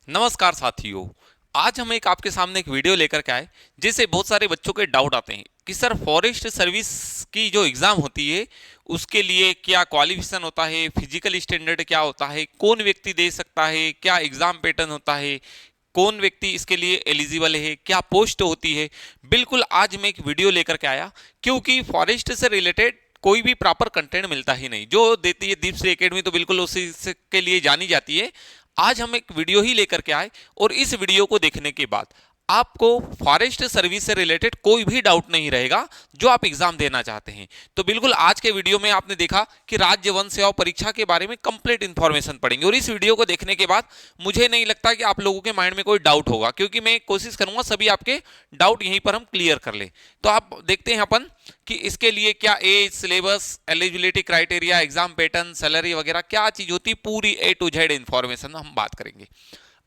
नमस्कार साथियों। आज हम एक आपके सामने एक वीडियो लेकर के आए जिससे बहुत सारे बच्चों के डाउट आते हैं कि सर फॉरेस्ट सर्विस की जो एग्ज़ाम होती है उसके लिए क्या क्वालिफिकेशन होता है, फिजिकल स्टैंडर्ड क्या होता है, कौन व्यक्ति दे सकता है, क्या एग्ज़ाम पैटर्न होता है, कौन व्यक्ति इसके लिए एलिजिबल है, क्या पोस्ट होती है। बिल्कुल आज मैं एक वीडियो लेकर के आया क्योंकि फॉरेस्ट से रिलेटेड कोई भी प्रॉपर कंटेंट मिलता ही नहीं। जो देती है दीप से एकेडमी तो बिल्कुल उसी के लिए जानी जाती है। आज हम एक वीडियो ही लेकर के आए और इस वीडियो को देखने के बाद आपको फॉरेस्ट सर्विस से रिलेटेड कोई भी डाउट नहीं रहेगा जो आप एग्जाम देना चाहते हैं। तो बिल्कुल आज के वीडियो में आपने देखा कि राज्य वन सेवा परीक्षा के बारे में कंप्लीट इंफॉर्मेशन पढ़ेंगे और इस वीडियो को देखने के बाद मुझे नहीं लगता कि आप लोगों के माइंड में कोई डाउट होगा, क्योंकि मैं कोशिश करूंगा सभी आपके डाउट यहीं पर हम क्लियर कर ले। तो आप देखते हैं अपन कि इसके लिए क्या age, syllabus, eligibility criteria, exam pattern, salary वगैरह क्या चीज होती, पूरी A to Z इंफॉर्मेशन हम बात करेंगे।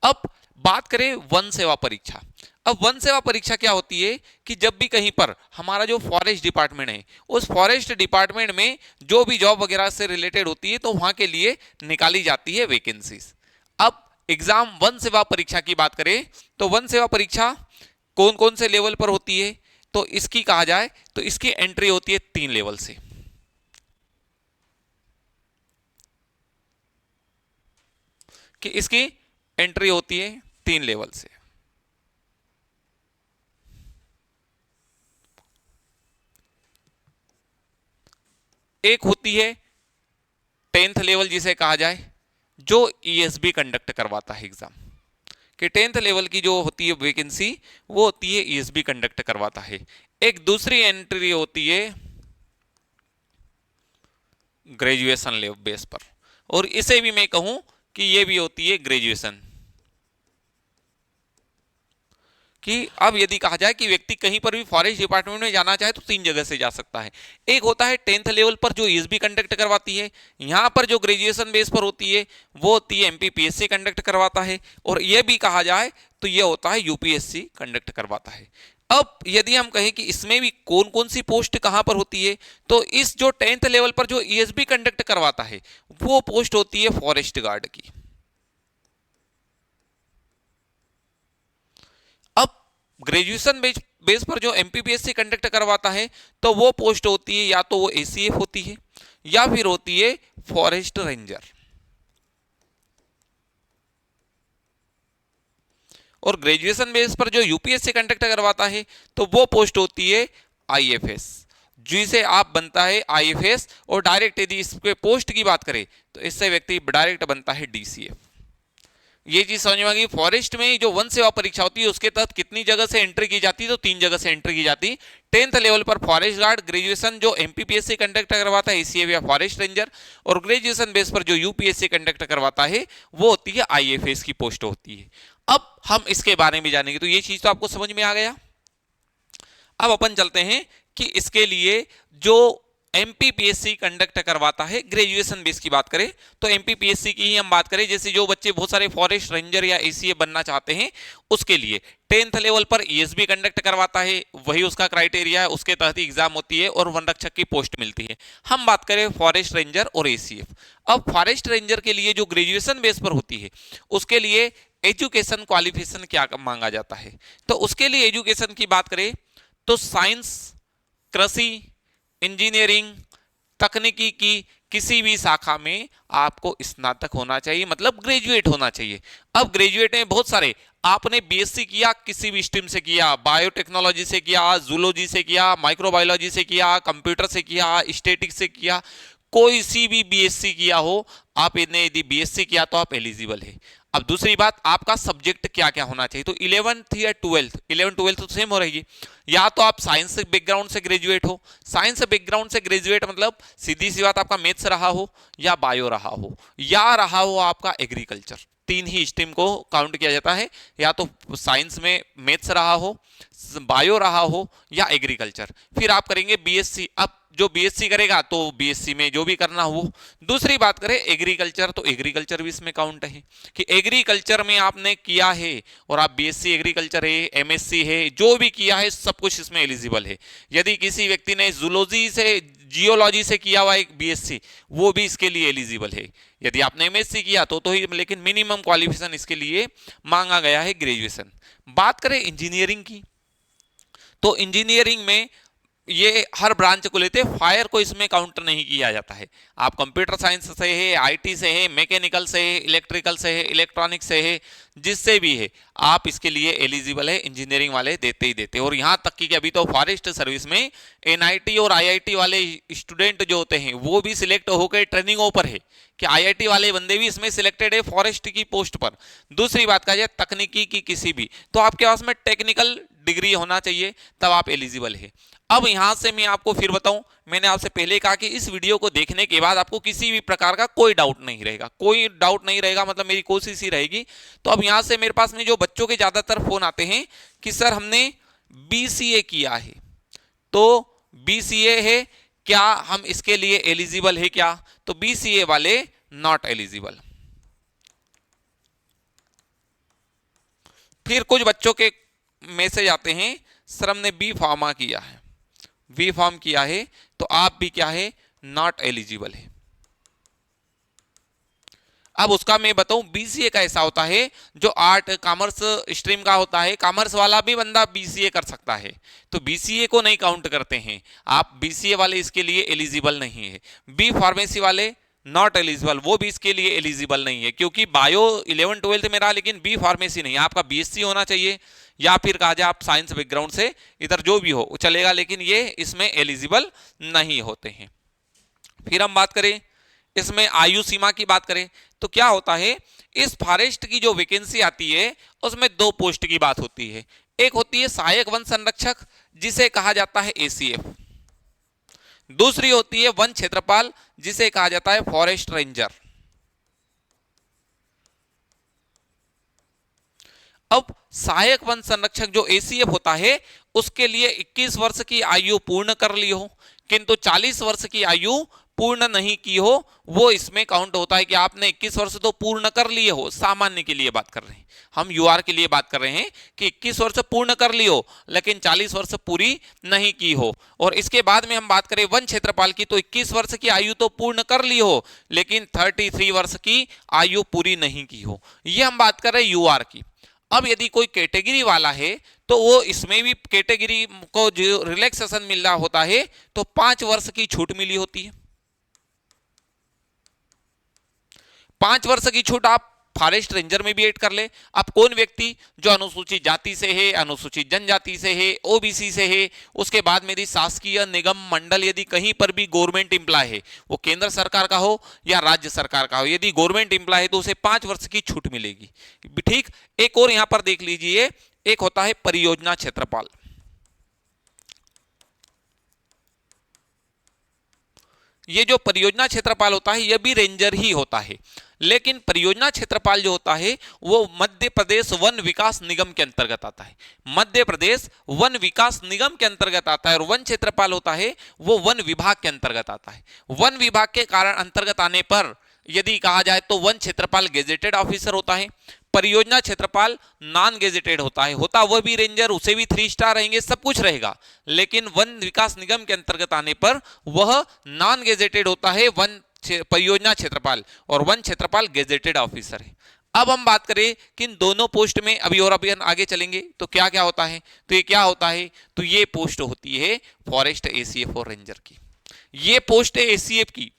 अब बात करें वन सेवा परीक्षा। अब वन सेवा परीक्षा क्या होती है कि जब भी कहीं पर हमारा जो फॉरेस्ट डिपार्टमेंट है उस फॉरेस्ट डिपार्टमेंट में जो भी जॉब वगैरह से रिलेटेड होती है तो वहां के लिए निकाली जाती है वैकेंसीज। अब एग्जाम वन सेवा परीक्षा की बात करें तो वन सेवा परीक्षा कौन कौन से लेवल पर होती है, तो इसकी कहा जाए तो इसकी एंट्री होती है 3 लेवल से। कि इसकी एंट्री होती है 3 लेवल से। एक होती है 10th लेवल जिसे कहा जाए, जो ESB कंडक्ट करवाता है एग्जाम। कि 10th लेवल की जो होती है वैकेंसी वो होती है ESB कंडक्ट करवाता है। एक दूसरी एंट्री होती है ग्रेजुएशन लेवल बेस पर, और इसे भी मैं कहूं कि ये भी होती है ग्रेजुएशन। कि अब यदि कहा जाए कि व्यक्ति कहीं पर भी फॉरेस्ट डिपार्टमेंट में जाना चाहे तो 3 जगह से जा सकता है। एक होता है 10th लेवल पर जो ESB कंडक्ट करवाती है, यहां पर जो ग्रेजुएशन बेस पर होती है वो होती है MPPSC कंडक्ट करवाता है, और यह भी कहा जाए तो यह होता है UPSC कंडक्ट करवाता है। अब यदि हम कहें कि इसमें भी कौन कौन सी पोस्ट कहां पर होती है, तो इस जो 10th लेवल पर जो ESB कंडक्ट करवाता है वो पोस्ट होती है फॉरेस्ट गार्ड की। अब ग्रेजुएशन बेस पर जो MPPSC कंडक्ट करवाता है तो वो पोस्ट होती है या तो वो ACF होती है या फिर होती है फॉरेस्ट रेंजर। और ग्रेजुएशन बेस पर जो UPSC कंडक्ट करवाता है तो वो पोस्ट होती है IFS, जिसे आप बनता है IFS। और डायरेक्ट यदि इसके पोस्ट की बात करें तो इससे व्यक्ति डायरेक्ट बनता है DCF। ये चीज समझ में आ गई। फॉरेस्ट में जो वन सेवा परीक्षा होती है उसके तहत कितनी जगह से एंट्री की जाती है, तो 3 जगह से एंट्री की जाती है। 10th लेवल पर फॉरेस्ट गार्ड, ग्रेजुएशन जो MPPSC कंडक्ट करवाता है ACF या फॉरेस्ट रेंजर, और ग्रेजुएशन बेस पर जो UPSC कंडक्ट करवाता है वो होती है IFS की पोस्ट होती है। अब हम इसके बारे में जानेंगे, तो ये चीज तो आपको समझ में आ गया। अब अपन चलते हैं कि इसके लिए जो MPPSC कंडक्ट करवाता है ग्रेजुएशन बेस की बात करें तो MPPSC की ही हम बात करें। जैसे जो बच्चे बहुत सारे फॉरेस्ट रेंजर या ACF बनना चाहते हैं उसके लिए 10th लेवल पर ESB कंडक्ट करवाता है, वही उसका क्राइटेरिया है, उसके तहत एग्जाम होती है और वन रक्षक की पोस्ट मिलती है। हम बात करें फॉरेस्ट रेंजर और ACF। अब फॉरेस्ट रेंजर के लिए जो ग्रेजुएशन बेस पर होती है उसके लिए एजुकेशन क्वालिफिकेशन क्या मांगा जाता है, तो उसके लिए एजुकेशन की बात करें तो साइंस, कृषि, इंजीनियरिंग, तकनीकी की किसी भी शाखा में आपको स्नातक होना चाहिए, मतलब ग्रेजुएट होना चाहिए। अब ग्रेजुएट में बहुत सारे, आपने BSc किया किसी भी स्ट्रीम से किया, बायोटेक्नोलॉजी से किया, जूलॉजी से किया, माइक्रोबायोलॉजी से किया, कंप्यूटर से किया, स्टैटिक्स से किया, कोई सी भी BSc किया हो, आप ने यदि BSc किया तो आप एलिजिबल है। अब दूसरी बात, आपका सब्जेक्ट क्या क्या होना चाहिए, तो 11th या 12th, 11th-12th तो सेम हो रहेगी। या तो आप साइंस बैकग्राउंड से ग्रेजुएट हो, साइंस बैकग्राउंड से ग्रेजुएट मतलब सीधी सी बात आपका मैथ्स रहा हो या बायो रहा हो या रहा हो आपका एग्रीकल्चर। 3 ही स्ट्रीम को काउंट किया जाता है, या तो साइंस में मैथ्स रहा हो, बायो रहा हो या एग्रीकल्चर। फिर आप करेंगे BSc। अब जो BSc करेगा तो BSc में जो भी करना हो। दूसरी बात करें एग्रीकल्चर, तो एग्रीकल्चर भी इसमें काउंट है कि एग्रीकल्चर में आपने किया है और आप BSc एग्रीकल्चर है, MSc है, जो भी किया है सब कुछ इसमें एलिजिबल है। यदि किसी व्यक्ति ने जूलॉजी से, जियोलॉजी से किया हुआ एक BSc, वो भी इसके लिए एलिजिबल है। यदि आपने एमएससी किया तो ही, लेकिन मिनिमम क्वालिफिकेशन इसके लिए मांगा गया है ग्रेजुएशन। बात करें इंजीनियरिंग की, तो इंजीनियरिंग में ये हर ब्रांच को लेते हैं, फायर को इसमें काउंटर नहीं किया जाता है। आप कंप्यूटर साइंस से है, आईटी से है, मैकेनिकल से है, इलेक्ट्रिकल से है, इलेक्ट्रॉनिक से है, जिससे भी है आप इसके लिए एलिजिबल है, इंजीनियरिंग वाले देते ही देते। और यहाँ तक कि अभी तो फॉरेस्ट सर्विस में एनआईटी और आईआईटी वाले स्टूडेंट जो होते हैं वो भी सिलेक्ट होकर ट्रेनिंगों पर है, कि आईआईटी वाले बंदे भी इसमें सिलेक्टेड है फॉरेस्ट की पोस्ट पर। दूसरी बात कहा जाए तकनीकी की किसी भी, तो आपके पास में टेक्निकल डिग्री होना चाहिए, तब आप एलिजिबल है। अब यहां से मैं आपको फिर बताऊं, मैंने आपसे पहले कहा कि इस वीडियो को देखने के बाद आपको किसी भी प्रकार का कोई डाउट नहीं रहेगा, कोई डाउट नहीं रहेगा, मतलब मेरी कोशिश ही रहेगी। तो अब यहां से मेरे पास में जो बच्चों के ज्यादातर फोन आते हैं कि सर हमने बीसीए किया है, तो बीसीए है क्या, हम इसके लिए एलिजिबल है क्या? तो बीसीए वाले नॉट एलिजिबल। फिर कुछ बच्चों के मैसेज आते हैं सर हमने बी फार्मा किया है, बी फार्म किया है, तो आप भी क्या है, नॉट एलिजिबल है। अब उसका मैं बताऊं, बीसीए का ऐसा होता है जो आर्ट कॉमर्स स्ट्रीम का होता है, कॉमर्स वाला भी बंदा बीसीए कर सकता है, तो बीसीए को नहीं काउंट करते हैं। आप बीसीए वाले इसके लिए एलिजिबल नहीं है। बी फार्मेसी वाले नॉट एलिजिबल, वो भी इसके लिए एलिजिबल नहीं है, क्योंकि बायो 11 12 में रहा, लेकिन बी फार्मेसी नहीं। आपका बीएससी होना चाहिए, या फिर कहा जाए आप साइंस बैकग्राउंड से, इधर जो भी हो चलेगा, लेकिन ये इसमें एलिजिबल नहीं होते हैं। फिर हम बात करें इसमें आयु सीमा की बात करें, तो क्या होता है, इस फॉरेस्ट की जो वैकेंसी आती है उसमें दो पोस्ट की बात होती है। एक होती है सहायक वन संरक्षक, जिसे कहा जाता है एसीएफ। दूसरी होती है वन क्षेत्रपाल, जिसे कहा जाता है फॉरेस्ट रेंजर। अब सहायक वन संरक्षक जो एसीएफ होता है, उसके लिए 21 वर्ष की आयु पूर्ण कर ली हो, किंतु 40 वर्ष की आयु पूर्ण नहीं की हो, वो इसमें काउंट होता है कि आपने 21 वर्ष तो पूर्ण कर लिए हो। सामान्य के लिए बात कर रहे हैं हम, यूआर के लिए बात कर रहे हैं कि 21 वर्ष पूर्ण कर ली हो, लेकिन 40 वर्ष पूरी नहीं की हो। और इसके बाद में हम बात करें वन क्षेत्रपाल की, तो 21 वर्ष की आयु तो पूर्ण कर ली हो, लेकिन 33 वर्ष की आयु पूरी नहीं की हो। ये हम बात कर रहे हैं यूआर की। अब यदि कोई कैटेगरी वाला है, तो वो इसमें भी कैटेगरी को जो रिलैक्सेशन मिल रहा होता है, तो 5 वर्ष की छूट मिली होती है। 5 वर्ष की छूट आप फॉरेस्ट रेंजर में भी ऐड कर ले। अब कौन व्यक्ति जो अनुसूचित जाति से है, अनुसूचित जनजाति से है, ओबीसी से है, उसके बाद में यदि शासकीय निगम मंडल यदि कहीं पर भी गवर्नमेंट एम्प्लॉय है, वो केंद्र सरकार का हो या राज्य सरकार का हो, यदि गवर्नमेंट एम्प्लॉय है तो उसे 5 वर्ष की छूट मिलेगी। ठीक, एक और यहां पर देख लीजिए, एक होता है परियोजना क्षेत्रपाल। ये जो परियोजना क्षेत्रपाल होता है, यह भी रेंजर ही होता है, लेकिन परियोजना क्षेत्रपाल जो होता है वो मध्य प्रदेश वन विकास निगम के अंतर्गत आता है। मध्य प्रदेश वन विकास निगम के अंतर्गत आता है। और वन क्षेत्रपाल होता है वो वन विभाग के अंतर्गत आता है। वन विभाग के कारण अंतर्गत आने पर यदि कहा जाए तो वन क्षेत्रपाल गेजेटेड ऑफिसर होता है, परियोजना क्षेत्रपाल नॉन गेजेटेड होता वह भी रेंजर, उसे भी 3 स्टार रहेंगे, सब कुछ रहेगा, लेकिन वन विकास निगम के अंतर्गत आने पर वह नॉन गेजेटेड होता है वन परियोजना क्षेत्रपाल, और वन क्षेत्रपाल गेजेटेड ऑफिसर है। अब हम बात करें कि इन दोनों पोस्ट में अभी और अभी आगे चलेंगे तो क्या क्या होता है, तो ये क्या होता है, तो ये पोस्ट होती है फॉरेस्ट एसीएफ और रेंजर की। ये पोस्ट है एसीएफ की।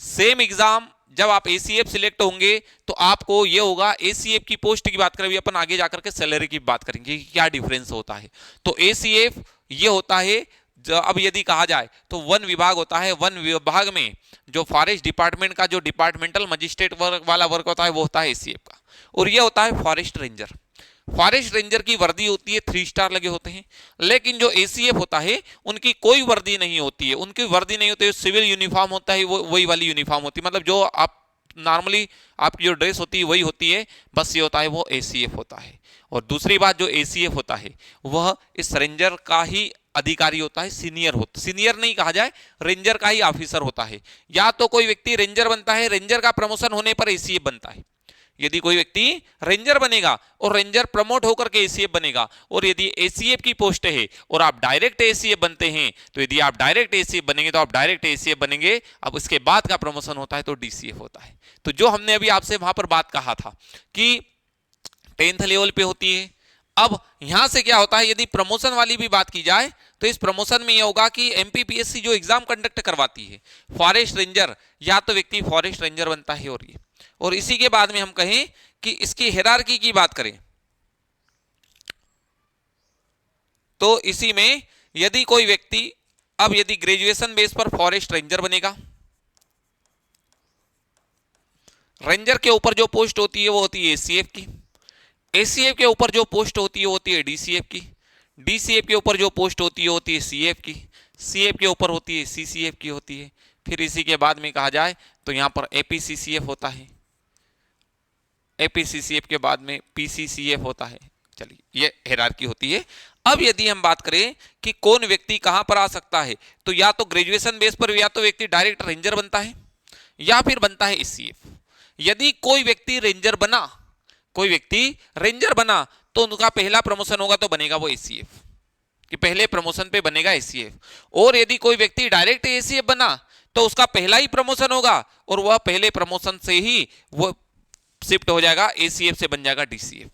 सेम एग्जाम जब आप एसीएफ सिलेक्ट होंगे तो आपको ये होगा, एसीएफ की पोस्ट की बात करें, अपन आगे जाकर के सैलरी की बात करेंगे कि क्या डिफरेंस होता है। तो एसीएफ ये होता है, अब यदि कहा जाए तो वन विभाग होता है। वन विभाग में जो फॉरेस्ट डिपार्टमेंट का जो डिपार्टमेंटल मजिस्ट्रेट वर्क वाला वर्क होता है वो होता है एसीएफ का। और ये होता है फॉरेस्ट रेंजर। फॉरेस्ट रेंजर की वर्दी होती है 3 स्टार लगे होते हैं, लेकिन जो एसीएफ होता है उनकी कोई वर्दी नहीं होती है। उनकी वर्दी नहीं होती है, सिविल यूनिफॉर्म होता है, वो वही वाली यूनिफॉर्म होती है, मतलब जो आप नॉर्मली आपकी जो ड्रेस होती है वही होती है, बस ये होता है वो एसीएफ होता है। और दूसरी बात, जो एसीएफ होता है वह इस रेंजर का ही अधिकारी होता है, सीनियर नहीं कहा जाए, रेंजर का ही ऑफिसर होता है। या तो कोई व्यक्ति रेंजर बनता है, रेंजर का प्रमोशन होने पर एसीएफ बनता है, यदि कोई व्यक्ति रेंजर बनेगा और रेंजर प्रमोट होकर के एसीएफ बनेगा, और यदि एसीएफ की पोस्ट है और आप डायरेक्ट एसीएफ बनते हैं, तो यदि आप डायरेक्ट एसीएफ बनेंगे तो आप डायरेक्ट एसीएफ बनेंगे। अब इसके बाद का प्रमोशन होता है तो डीसीएफ होता है। तो जो हमने अभी आपसे वहां पर बात कहा था कि 10th लेवल पे होती है। अब यहां से क्या होता है, यदि प्रमोशन वाली भी बात की जाए तो इस प्रमोशन में यह होगा कि एमपीपीएससी जो एग्जाम कंडक्ट करवाती है फॉरेस्ट रेंजर, या तो व्यक्ति फॉरेस्ट रेंजर बनता है। और इसी के बाद में हम कहें कि इसकी हायरार्की की बात करें तो इसी में यदि कोई व्यक्ति अब यदि ग्रेजुएशन बेस पर फॉरेस्ट रेंजर बनेगा, रेंजर के ऊपर जो पोस्ट होती है वो होती है एसीएफ की, एसीएफ के ऊपर जो पोस्ट होती है वो होती है डीसीएफ की, डीसीएफ के ऊपर जो पोस्ट होती है वो होती है सीएफ की, सीएफ के ऊपर होती है सीसीएफ की होती है। फिर इसी के बाद में कहा जाए तो यहां पर एपीसीसीएफ होता है, एपीसीसीएफ के बाद में पीसीसीएफ होता है। चलिए, ये हायरार्की होती है। अब यदि हम बात करें कि कौन व्यक्ति कहां पर आ सकता है, तो या तो ग्रेजुएशन बेस पर या तो व्यक्ति डायरेक्ट रेंजर बनता है या फिर बनता है एसीएफ। यदि कोई व्यक्ति रेंजर बना, कोई व्यक्ति रेंजर बना तो उनका पहला प्रमोशन होगा तो बनेगा वो एसीएफ, कि पहले प्रमोशन पे बनेगा एसीएफ। और यदि कोई व्यक्ति डायरेक्ट एसीएफ बना तो उसका पहला ही प्रमोशन होगा और वह पहले प्रमोशन से ही वो शिफ्ट हो जाएगा, एसीएफ से बन जाएगा डीसीएफ।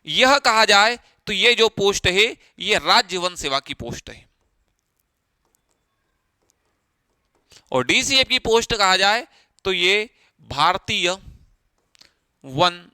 यह कहा जाए तो ये जो पोस्ट है ये राज्य वन सेवा की पोस्ट है, और डीसीएफ की पोस्ट कहा जाए तो ये भारतीय वन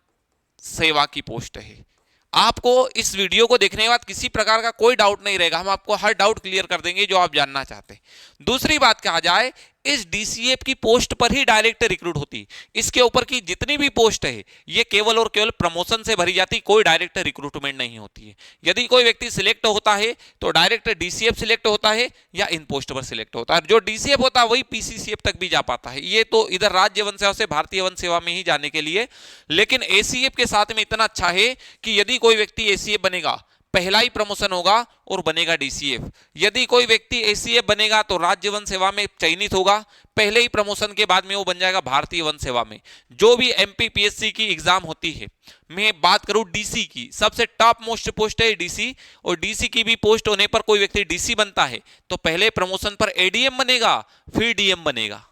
सेवा की पोस्ट है। आपको इस वीडियो को देखने के बाद किसी प्रकार का कोई डाउट नहीं रहेगा, हम आपको हर डाउट क्लियर कर देंगे जो आप जानना चाहते हैं। दूसरी बात कहा जाए, इस डीसीएफ की पोस्ट पर ही डायरेक्ट रिक्रूट होती, इसके ऊपर की जितनी भी पोस्ट है ये केवल और केवल प्रमोशन से भरी जाती, कोई डायरेक्ट रिक्रूटमेंट नहीं होती है। यदि कोई व्यक्ति सिलेक्ट होता है तो डायरेक्ट डीसीएफ सिलेक्ट होता है या इन पोस्ट पर सिलेक्ट होता है, जो डीसीएफ होता है वही पीसीसीएफ तक भी जा पाता है। ये तो इधर राज्य वन सेवा से भारतीय वन सेवा में ही जाने के लिए। लेकिन एसीएफ के साथ में इतना अच्छा है कि यदि कोई व्यक्ति एसीएफ बनेगा पहला ही प्रमोशन होगा और बनेगा डीसीएफ। यदि कोई व्यक्ति एसीएफ बनेगा तो राज्य वन सेवा में चयनित होगा, पहले ही प्रमोशन के बाद में वो बन जाएगा भारतीय वन सेवा में। जो भी एमपीपीएससी की एग्जाम होती है, मैं बात करूं डीसी की, सबसे टॉप मोस्ट पोस्ट है डीसी, और डीसी की भी पोस्ट होने पर कोई व्यक्ति डीसी बनता है तो पहले प्रमोशन पर एडीएम बनेगा फिर डीएम बनेगा,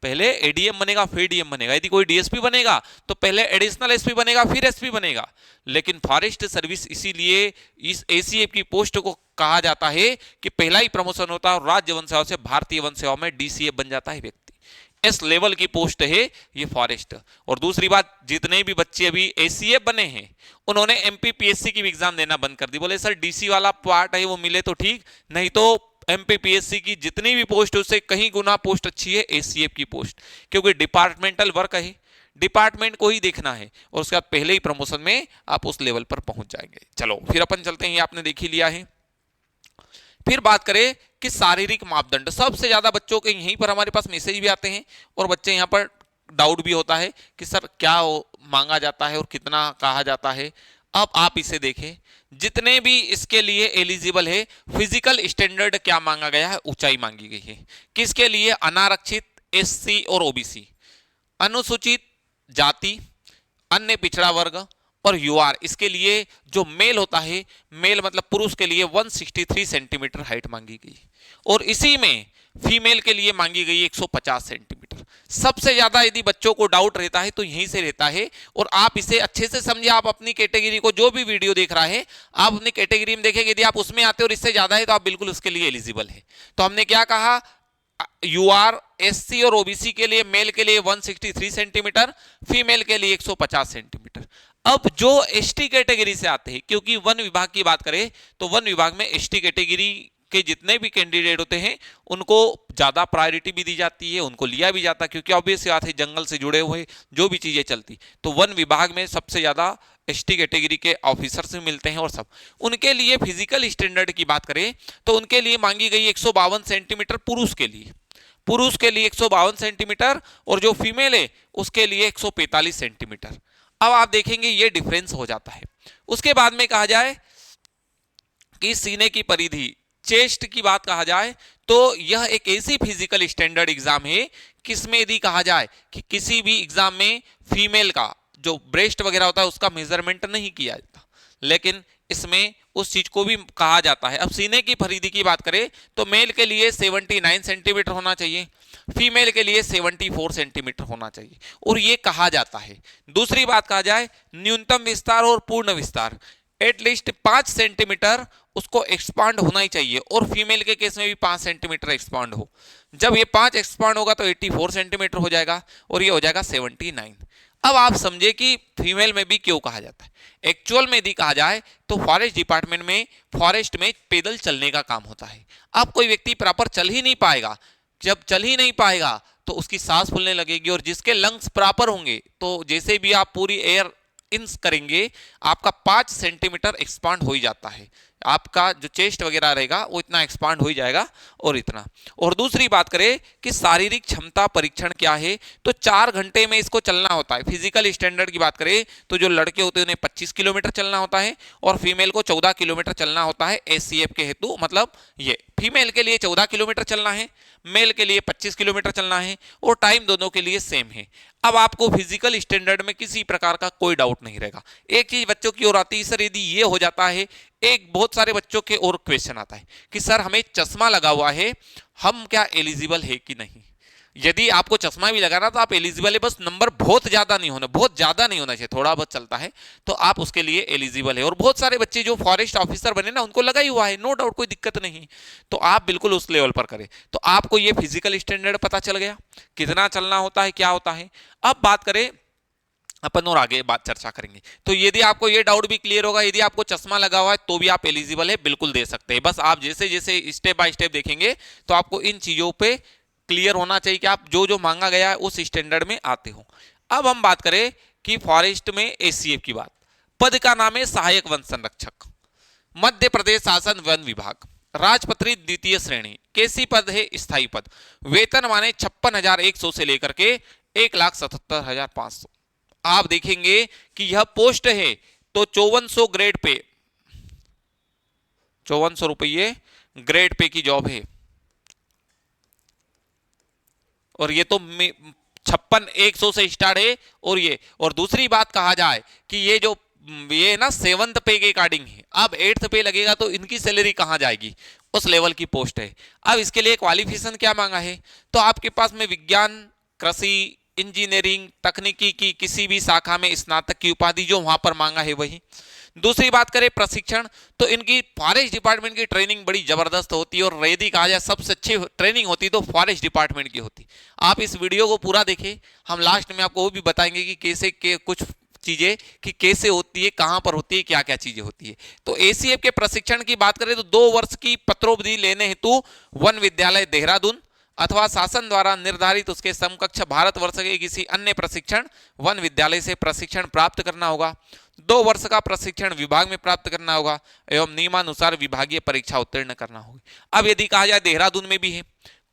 पहले एडीएम बनेगा फिर डीएम बनेगा। यदि कोई डीएसपी बनेगा तो पहले एडिशनल एसपी बनेगा फिर एसपी बनेगा। लेकिन फॉरेस्ट सर्विस इसीलिए इस एसीएफ की पोस्ट को कहा जाता है कि पहला ही प्रमोशन होता है और राज्य वन सेवा से भारतीय वन सेवा में डीसीएफ बन जाता है व्यक्ति। इस लेवल की पोस्ट है ये फॉरेस्ट। और दूसरी बात, जितने भी बच्चे अभी एसीएफ बने हैं उन्होंने एमपीपीएससी की भी एग्जाम देना बंद कर दी। बोले सर डीसी वाला पार्ट है वो मिले तो ठीक, नहीं तो एमपीपीएससी की जितनी भी पोस्ट उससे कहीं गुना पोस्ट अच्छी है एसीएफ की पोस्ट, क्योंकि डिपार्टमेंटल वर्क है, डिपार्टमेंट को ही देखना है और उसके बाद पहले ही प्रमोशन में आप उस लेवल पर पहुंच जाएंगे। चलो फिर अपन चलते हैं, आपने देख ही लिया है। फिर बात करें कि शारीरिक मापदंड, सबसे ज्यादा बच्चों के यहीं पर हमारे पास मैसेज भी आते हैं और बच्चे यहाँ पर डाउट भी होता है कि सर क्या मांगा जाता है और कितना कहा जाता है। अब आप इसे देखें, जितने भी इसके लिए एलिजिबल है, फिजिकल स्टैंडर्ड क्या मांगा गया है, ऊंचाई मांगी गई है। किसके लिए? अनारक्षित, एससी और ओबीसी, अनुसूचित जाति, अन्य पिछड़ा वर्ग और यूआर। इसके लिए जो मेल होता है, मेल मतलब पुरुष के लिए 163 सेंटीमीटर हाइट मांगी गई और इसी में फीमेल के लिए मांगी गई 150 सेंटीमीटर। सबसे ज्यादा यदि बच्चों को डाउट रहता है तो यहीं से रहता है और आप इसे अच्छे से समझिए। आप अपनी कैटेगरी को, जो भी वीडियो देख रहा है आप अपनी कैटेगरी में देखेंगे, यदि आप उसमें आते और इससे ज्यादा है तो आप बिल्कुल उसके लिए एलिजिबल है। तो हमने क्या कहा, यूआर, एससी और ओबीसी के लिए, मेल के लिए 163 सेंटीमीटर, फीमेल के लिए 150 सेंटीमीटर। अब जो एसटी कैटेगरी से आते हैं, क्योंकि वन विभाग की बात करें तो वन विभाग में एसटी कैटेगरी के जितने भी कैंडिडेट होते हैं उनको ज्यादा प्रायोरिटी भी दी जाती है, उनको लिया भी जाता है, क्योंकि ऑब्वियस बात है जंगल से जुड़े हुए जो भी चीजें चलती, तो वन विभाग में सबसे ज्यादा एसटी कैटेगरी के ऑफिसर्स मिलते हैं। और सब उनके लिए फिजिकल स्टैंडर्ड की बात करें तो उनके लिए मांगी गई 152 सेंटीमीटर पुरुष के लिए, पुरुष के लिए 152 सेंटीमीटर और जो फीमेल है उसके लिए 145 सेंटीमीटर। अब आप देखेंगे ये डिफरेंस हो जाता है। उसके बाद में कहा जाए कि सीने की परिधि, चेस्ट की बात कहा जाए तो यह एक ऐसी फिजिकल स्टैंडर्ड एग्जाम है किसमें यदि कहा जाए कि किसी भी एग्जाम में फीमेल का जो ब्रेस्ट वगैरह होता है उसका मेजरमेंट नहीं किया जाता, लेकिन इसमें उस चीज को भी कहा जाता है। अब सीने की परिधि की बात करें तो मेल के लिए 79 सेंटीमीटर होना चाहिए, फीमेल के लिए 74 सेंटीमीटर होना चाहिए, और ये कहा जाता है। दूसरी बात कहा जाए न्यूनतम विस्तार और पूर्ण विस्तार, एटलीस्ट 5 सेंटीमीटर उसको एक्सपांड होना ही चाहिए, और फीमेल के केस में भी 5 सेंटीमीटर एक्सपांड हो। जब ये 5 एक्सपांड होगा तो 84 सेंटीमीटर हो जाएगा, और ये हो जाएगा 79। अब आप समझे कि फीमेल में भी क्यों कहा जाता है। एक्चुअल में यदि कहा जाए तो फॉरेस्ट डिपार्टमेंट में, फॉरेस्ट में पैदल चलने का काम होता है। अब कोई व्यक्ति प्रॉपर चल ही नहीं पाएगा, जब चल ही नहीं पाएगा तो उसकी सांस फूलने लगेगी, और जिसके लंग्स प्रॉपर होंगे तो जैसे भी आप पूरी एयर इंस करेंगे आपका 5 सेंटीमीटर एक्सपांड हो ही जाता है, आपका जो चेस्ट वगैरह रहेगा वो इतना एक्सपांड हो ही जाएगा, और इतना। और दूसरी बात करें कि शारीरिक क्षमता परीक्षण क्या है, तो 4 घंटे में इसको चलना होता है। फिजिकल स्टैंडर्ड की बात करें तो जो लड़के होते हैं उन्हें 25 किलोमीटर चलना होता है, और फीमेल को 14 किलोमीटर चलना होता है एसीएफ के हेतु। मतलब ये फीमेल के लिए 14 किलोमीटर चलना है, मेल के लिए 25 किलोमीटर चलना है, और टाइम दोनों के लिए सेम है। अब आपको फिजिकल स्टैंडर्ड में किसी प्रकार का कोई डाउट नहीं रहेगा। एक चीज बच्चों की ओर आती है, सर यदि ये हो जाता है, एक बहुत सारे बच्चों के और क्वेश्चन आता है कि सर हमें चश्मा लगा हुआ है, हम क्या एलिजिबल है कि नहीं। यदि आपको चश्मा भी लगाना तो आप एलिजिबल है, बस नंबर बहुत ज्यादा नहीं होना चाहिए, थोड़ा बहुत चलता है तो आप उसके लिए एलिजिबल है। और बहुत सारे बच्चे जो फॉरेस्ट ऑफिसर बने ना उनको लगा ही हुआ है, नो डाउट, कोई दिक्कत नहीं, तो आप बिल्कुल उस लेवल पर करें। तो आपको ये फिजिकल स्टैंडर्ड पता चल गया, कितना चलना होता है, क्या होता है। अब बात करें अपन और आगे बात चर्चा करेंगे। तो यदि आपको ये डाउट भी क्लियर होगा, यदि आपको चश्मा लगा हुआ है तो भी आप एलिजिबल है, बिल्कुल दे सकते हैं। बस आप जैसे जैसे स्टेप बाय स्टेप देखेंगे तो आपको इन चीजों पे क्लियर होना चाहिए कि आप जो जो मांगा गया है उस स्टैंडर्ड में आते हो। अब हम बात करें कि फॉरेस्ट में एसीएफ की बात, पद का नाम है सहायक वन संरक्षक, मध्य प्रदेश शासन वन विभाग, राजपत्रित द्वितीय श्रेणी, कैसी पद है, स्थायी पद, वेतन माने 56,100 से लेकर के 1,77,500। आप देखेंगे कि यह पोस्ट है तो 5400 ग्रेड पे, 5400 रुपये ग्रेड पे की जॉब है, और ये तो 56,100 से स्टार्ट है। और दूसरी बात कहा जाए कि ये ना 7th पे के अकॉर्डिंग है, अब 8th पे लगेगा तो इनकी सैलरी कहां जाएगी, उस लेवल की पोस्ट है। अब इसके लिए क्वालिफिकेशन क्या मांगा है, तो आपके पास में विज्ञान, कृषि, इंजीनियरिंग, तकनीकी की किसी भी शाखा में स्नातक की उपाधि जो वहां पर मांगा है वही। दूसरी बात करें प्रशिक्षण, तो इनकी फॉरेस्ट डिपार्टमेंट की ट्रेनिंग बड़ी जबरदस्त होती है, और यदि कहा जाए सबसे अच्छी ट्रेनिंग होती तो फॉरेस्ट डिपार्टमेंट की होती। आप इस वीडियो को पूरा देखें, हम लास्ट में आपको वो भी बताएंगे कि कैसे कुछ चीजें कि कैसे होती है, कहां पर होती है, क्या क्या चीजें होती है। तो एसीएफ के प्रशिक्षण की बात करें तो 2 वर्ष की पत्रोवधि लेने हेतु वन विद्यालय देहरादून अथवा शासन द्वारा निर्धारित उसके समकक्ष भारतवर्ष के किसी अन्य प्रशिक्षण वन विद्यालय से प्रशिक्षण प्राप्त करना होगा। 2 वर्ष का प्रशिक्षण विभाग में प्राप्त करना होगा एवं नियमानुसार विभागीय परीक्षा उत्तीर्ण करना होगी। अब यदि कहा जाए देहरादून में भी है,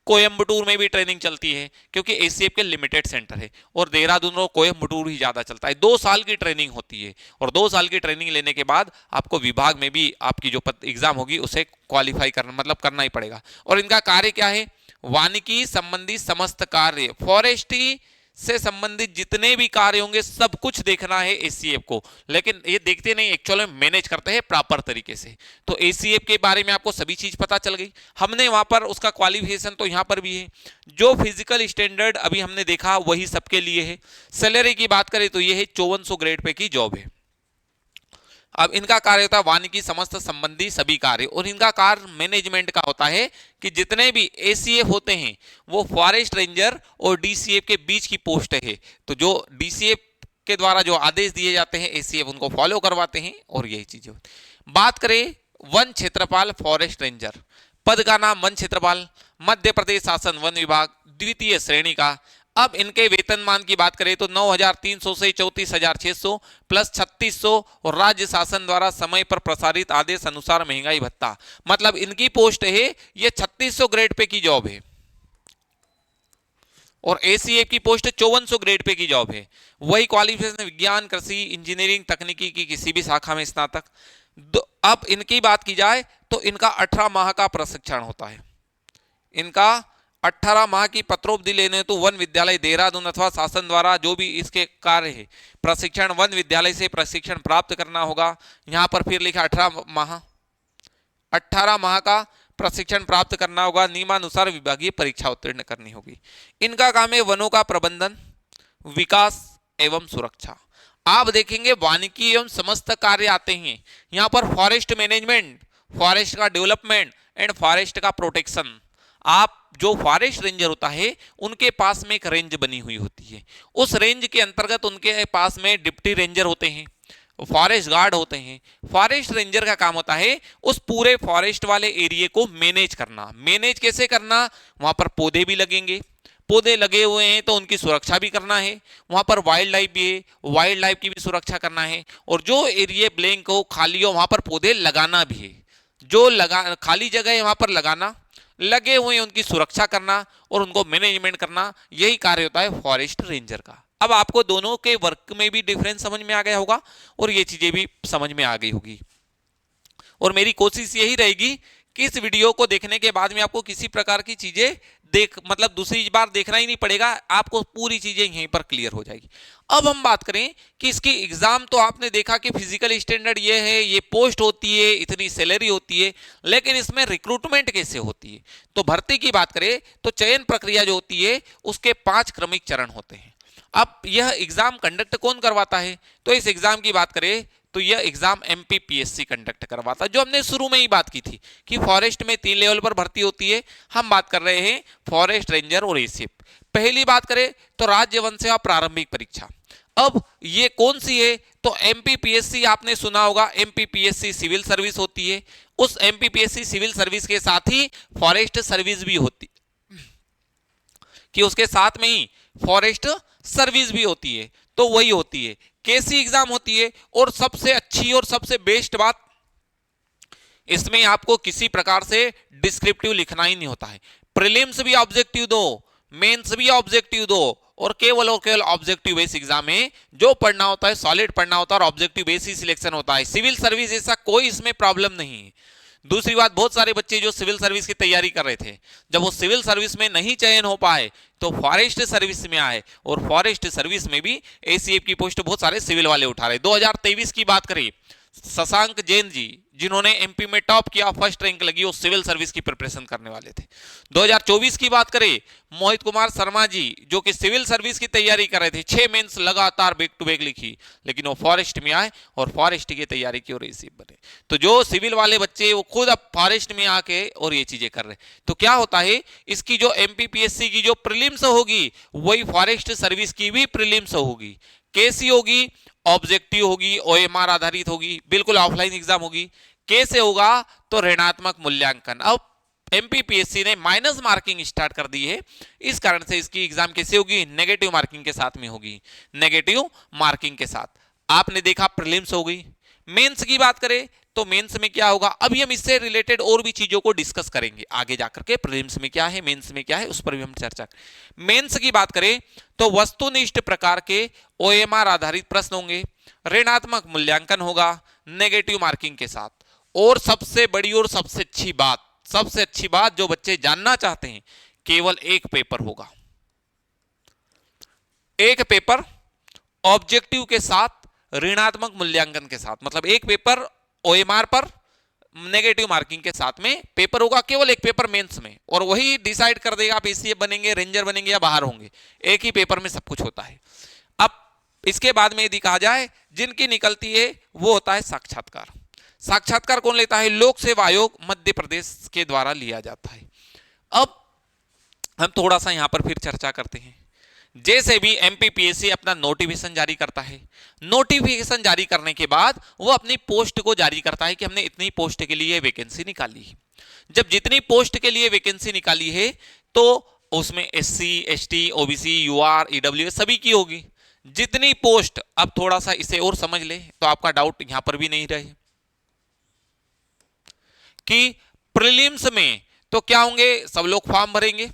कोयम्बटूर में भी ट्रेनिंग चलती है, क्योंकि एसीएफ के लिमिटेड सेंटर है, और देहरादून और कोयम्बटूर ही ज्यादा चलता है। 2 साल की ट्रेनिंग होती है, और 2 साल की ट्रेनिंग लेने के बाद आपको विभाग में भी आपकी जो एग्जाम होगी उसे क्वालिफाई करना, मतलब करना ही पड़ेगा। और इनका कार्य क्या है, वानिकी संबंधी समस्त कार्य, फॉरेस्ट्री से संबंधित जितने भी कार्य होंगे सब कुछ देखना है एसीएफ को, लेकिन ये देखते नहीं, एक्चुअल में मैनेज करते हैं प्रॉपर तरीके से। तो एसीएफ के बारे में आपको सभी चीज पता चल गई। हमने वहां पर उसका क्वालिफिकेशन तो यहां पर भी है, जो फिजिकल स्टैंडर्ड अभी हमने देखा वही सबके लिए है। सैलरी की बात करें तो ये है 5400 ग्रेड पे की जॉब है। अब इनका कार्य होता है वानिकी समस्त संबंधी सभी कार्य, और इनका कार्य मैनेजमेंट का होता है कि जितने भी एसीएफ होते हैं वो फॉरेस्ट रेंजर और डीसीएफ के बीच की पोस्ट है। तो जो डीसीएफ के द्वारा जो आदेश दिए जाते हैं एसीएफ उनको फॉलो करवाते हैं, और यही चीजें होती। बात करें वन क्षेत्रपाल फॉरेस्ट रेंजर, पद का नाम वन क्षेत्रपाल, मध्य प्रदेश शासन वन विभाग, द्वितीय श्रेणी का। अब इनके वेतनमान की बात करें तो 9,300 से 34,600 प्लस 3,600, और राज्य शासन द्वारा समय पर प्रसारित आदेश अनुसार महंगाई भत्ता। मतलब इनकी पोस्ट है ये 3600 ग्रेड पे की जॉब है, और एसीएफ की पोस्ट 5400 ग्रेड पे की जॉब है। वही क्वालिफिकेशन विज्ञान, कृषि, इंजीनियरिंग, तकनीकी की किसी भी शाखा में स्नातक। अब इनकी बात की जाए तो इनका 18 माह का प्रशिक्षण होता है, इनका 18 माह की पत्रोवधि लेने तो वन विद्यालय देहरादून अथवा शासन द्वारा जो भी इसके कार्य है प्रशिक्षण वन विद्यालय से प्रशिक्षण प्राप्त करना होगा। यहाँ पर फिर लिखा 18 माह का प्रशिक्षण प्राप्त करना होगा, नियमानुसार विभागीय परीक्षा उत्तीर्ण करनी होगी। इनका काम है वनों का प्रबंधन, विकास एवं सुरक्षा। आप देखेंगे वानिकी एवं समस्त कार्य आते हैं यहाँ पर, फॉरेस्ट मैनेजमेंट, फॉरेस्ट का डेवलपमेंट एंड फॉरेस्ट का प्रोटेक्शन। आप जो फॉरेस्ट रेंजर होता है उनके पास में एक रेंज बनी हुई होती है, उस रेंज के अंतर्गत उनके पास में डिप्टी रेंजर होते हैं, फॉरेस्ट गार्ड होते हैं। फॉरेस्ट रेंजर का काम होता है उस पूरे फॉरेस्ट वाले एरिया को मैनेज करना। मैनेज कैसे करना, वहां पर पौधे भी लगेंगे, पौधे लगे हुए हैं तो उनकी सुरक्षा भी करना है, वहां पर वाइल्ड लाइफ भी है, वाइल्ड लाइफ की भी सुरक्षा करना है, और जो एरिया ब्लैंक हो, खाली हो, वहां पर पौधे लगाना भी है। जो खाली जगह है वहां पर लगाना, लगे हुए उनकी सुरक्षा करना और उनको मैनेजमेंट करना, यही कार्य होता है फॉरेस्ट रेंजर का। अब आपको दोनों के वर्क में भी डिफरेंस समझ में आ गया होगा और ये चीजें भी समझ में आ गई होगी। और मेरी कोशिश यही रहेगी कि इस वीडियो को देखने के बाद में आपको किसी प्रकार की चीजें मतलब दूसरी बार देखना ही नहीं पड़ेगा, आपको पूरी चीजें यहीं पर क्लियर हो जाएगी। अब हम बात करें कि इसकी एग्जाम तो आपने देखा कि फिजिकल स्टैंडर्ड ये है, ये पोस्ट होती है, इतनी सैलरी होती है, लेकिन इसमें रिक्रूटमेंट कैसे होती है। तो भर्ती की बात करें तो चयन प्रक्रिया जो होती है उसके 5 क्रमिक चरण होते हैं। अब यह एग्जाम कंडक्ट कौन करवाता है, तो इस एग्जाम की बात करें तो यह एग्जाम एमपीपीएससी कंडक्ट करवाता है, जो हमने शुरू में ही बात की थी कि फॉरेस्ट में 3 लेवल पर भर्ती होती है। हम बात कर रहे हैं फॉरेस्ट रेंजर और एसीएफ। पहली बात करें तो राज्य वन सेवा प्रारंभिक परीक्षा। अब ये कौन सी है, तो एमपीपीएससी आपने सुना होगा, एमपीपीएससी सिविल सर्विस होती है। उस एमपीपीएससी सिविल सर्विस के साथ ही फॉरेस्ट सर्विस भी होती कि उसके साथ में ही फॉरेस्ट सर्विस भी होती है, तो वही होती है, कैसी एग्जाम होती है। और सबसे अच्छी और सबसे बेस्ट बात, इसमें आपको किसी प्रकार से डिस्क्रिप्टिव लिखना ही नहीं होता है। प्रीलिम्स भी ऑब्जेक्टिव दो, मेंस भी ऑब्जेक्टिव दो, और केवल ऑब्जेक्टिव बेस एग्जाम में जो पढ़ना होता है सॉलिड पढ़ना होता है और ऑब्जेक्टिव बेस ही सिलेक्शन होता है। सिविल सर्विस ऐसा कोई इसमें प्रॉब्लम नहीं है। दूसरी बात, बहुत सारे बच्चे जो सिविल सर्विस की तैयारी कर रहे थे, जब वो सिविल सर्विस में नहीं चयन हो पाए तो फॉरेस्ट सर्विस में आए, और फॉरेस्ट सर्विस में भी एसीएफ की पोस्ट बहुत सारे सिविल वाले उठा रहे। 2023 की बात करें, शशांक जैन जी जिन्होंने एमपी में टॉप किया, फर्स्ट रैंक लगी, वो सिविल सर्विस की प्रिपरेशन करने वाले थे। 2024 की बात करें, मोहित कुमार शर्मा जी जो कि सिविल सर्विस की तैयारी कर रहे थे, 6 मेंस लगातार बैक टू बैक लिखी, लेकिन वो फॉरेस्ट में आए और फॉरेस्ट की तैयारी की और एसीएफ बने। तो जो सिविल वाले बच्चे वो खुद अब फॉरेस्ट में आके और ये चीजें कर रहे, तो क्या होता है, इसकी जो एमपीपीएससी की जो प्रीलिम्स होगी वही फॉरेस्ट सर्विस की भी प्रीलिम्स होगी। कैसी होगी, ऑब्जेक्टिव होगी, ओएमआर आधारित होगी, बिल्कुल ऑफलाइन एग्जाम होगी। कैसे होगा, तो ऋणात्मक मूल्यांकन। अब एमपीपीएससी ने माइनस मार्किंग स्टार्ट कर दी है, इस कारण से इसकी एग्जाम कैसे होगी, नेगेटिव मार्किंग के साथ में होगी, नेगेटिव मार्किंग के साथ। आपने देखा प्रीलिम्स हो गई। मेंस की बात करें तो मेंस में क्या होगा, अभी हम इससे रिलेटेड और भी चीजों को डिस्कस करेंगे आगे जाकर के, प्रीलिम्स में क्या है, मेंस में क्या है, उस पर भी हम चर्चा करें। मेंस की बात करें तो वस्तुनिष्ठ प्रकार के ओएमआर आधारित प्रश्न होंगे, ऋणात्मक मूल्यांकन होगा नेगेटिव मार्किंग के साथ। और सबसे बड़ी और सबसे अच्छी बात जो बच्चे जानना चाहते हैं, केवल एक पेपर होगा, एक पेपर ऑब्जेक्टिव के साथ, ऋणात्मक मूल्यांकन के साथ, मतलब एक पेपर ओएमआर पर नेगेटिव मार्किंग के साथ में पेपर होगा, केवल एक पेपर मेंस में, और वही डिसाइड कर देगा आप एसीएफ बनेंगे, रेंजर बनेंगे या बाहर होंगे। एक ही पेपर में सब कुछ होता है। अब इसके बाद में यदि कहा जाए जिनकी निकलती है वो होता है साक्षात्कार। साक्षात्कार कौन लेता है, लोक सेवा आयोग मध्य प्रदेश के द्वारा लिया जाता है। अब हम थोड़ा सा यहां पर फिर चर्चा करते हैं। जैसे भी एमपीपीएससी अपना नोटिफिकेशन जारी करता है, नोटिफिकेशन जारी करने के बाद वो अपनी पोस्ट को जारी करता है कि हमने इतनी पोस्ट के लिए वैकेंसी निकाली है। जब जितनी पोस्ट के लिए वैकेंसी निकाली है तो उसमें SC, ST, OBC, UR, EWS सभी की होगी। जितनी पोस्ट, अब थोड़ा सा इसे और समझ ले तो आपका डाउट यहां पर भी नहीं रहे कि प्रीलिम्स में तो क्या होंगे, सब लोग फॉर्म भरेंगे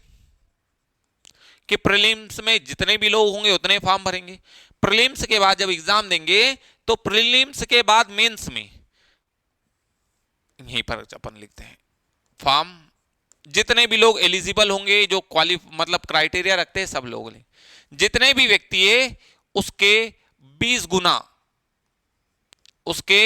कि प्रीलिम्स में जितने भी लोग होंगे उतने फॉर्म भरेंगे। प्रीलिम्स के बाद जब एग्जाम देंगे तो प्रीलिम्स के बाद मेंस में, यहीं पर अपन लिखते हैं, फॉर्म जितने भी लोग एलिजिबल होंगे, जो मतलब क्राइटेरिया रखते हैं, सब लोग लें। जितने भी व्यक्ति है उसके 20 गुना, उसके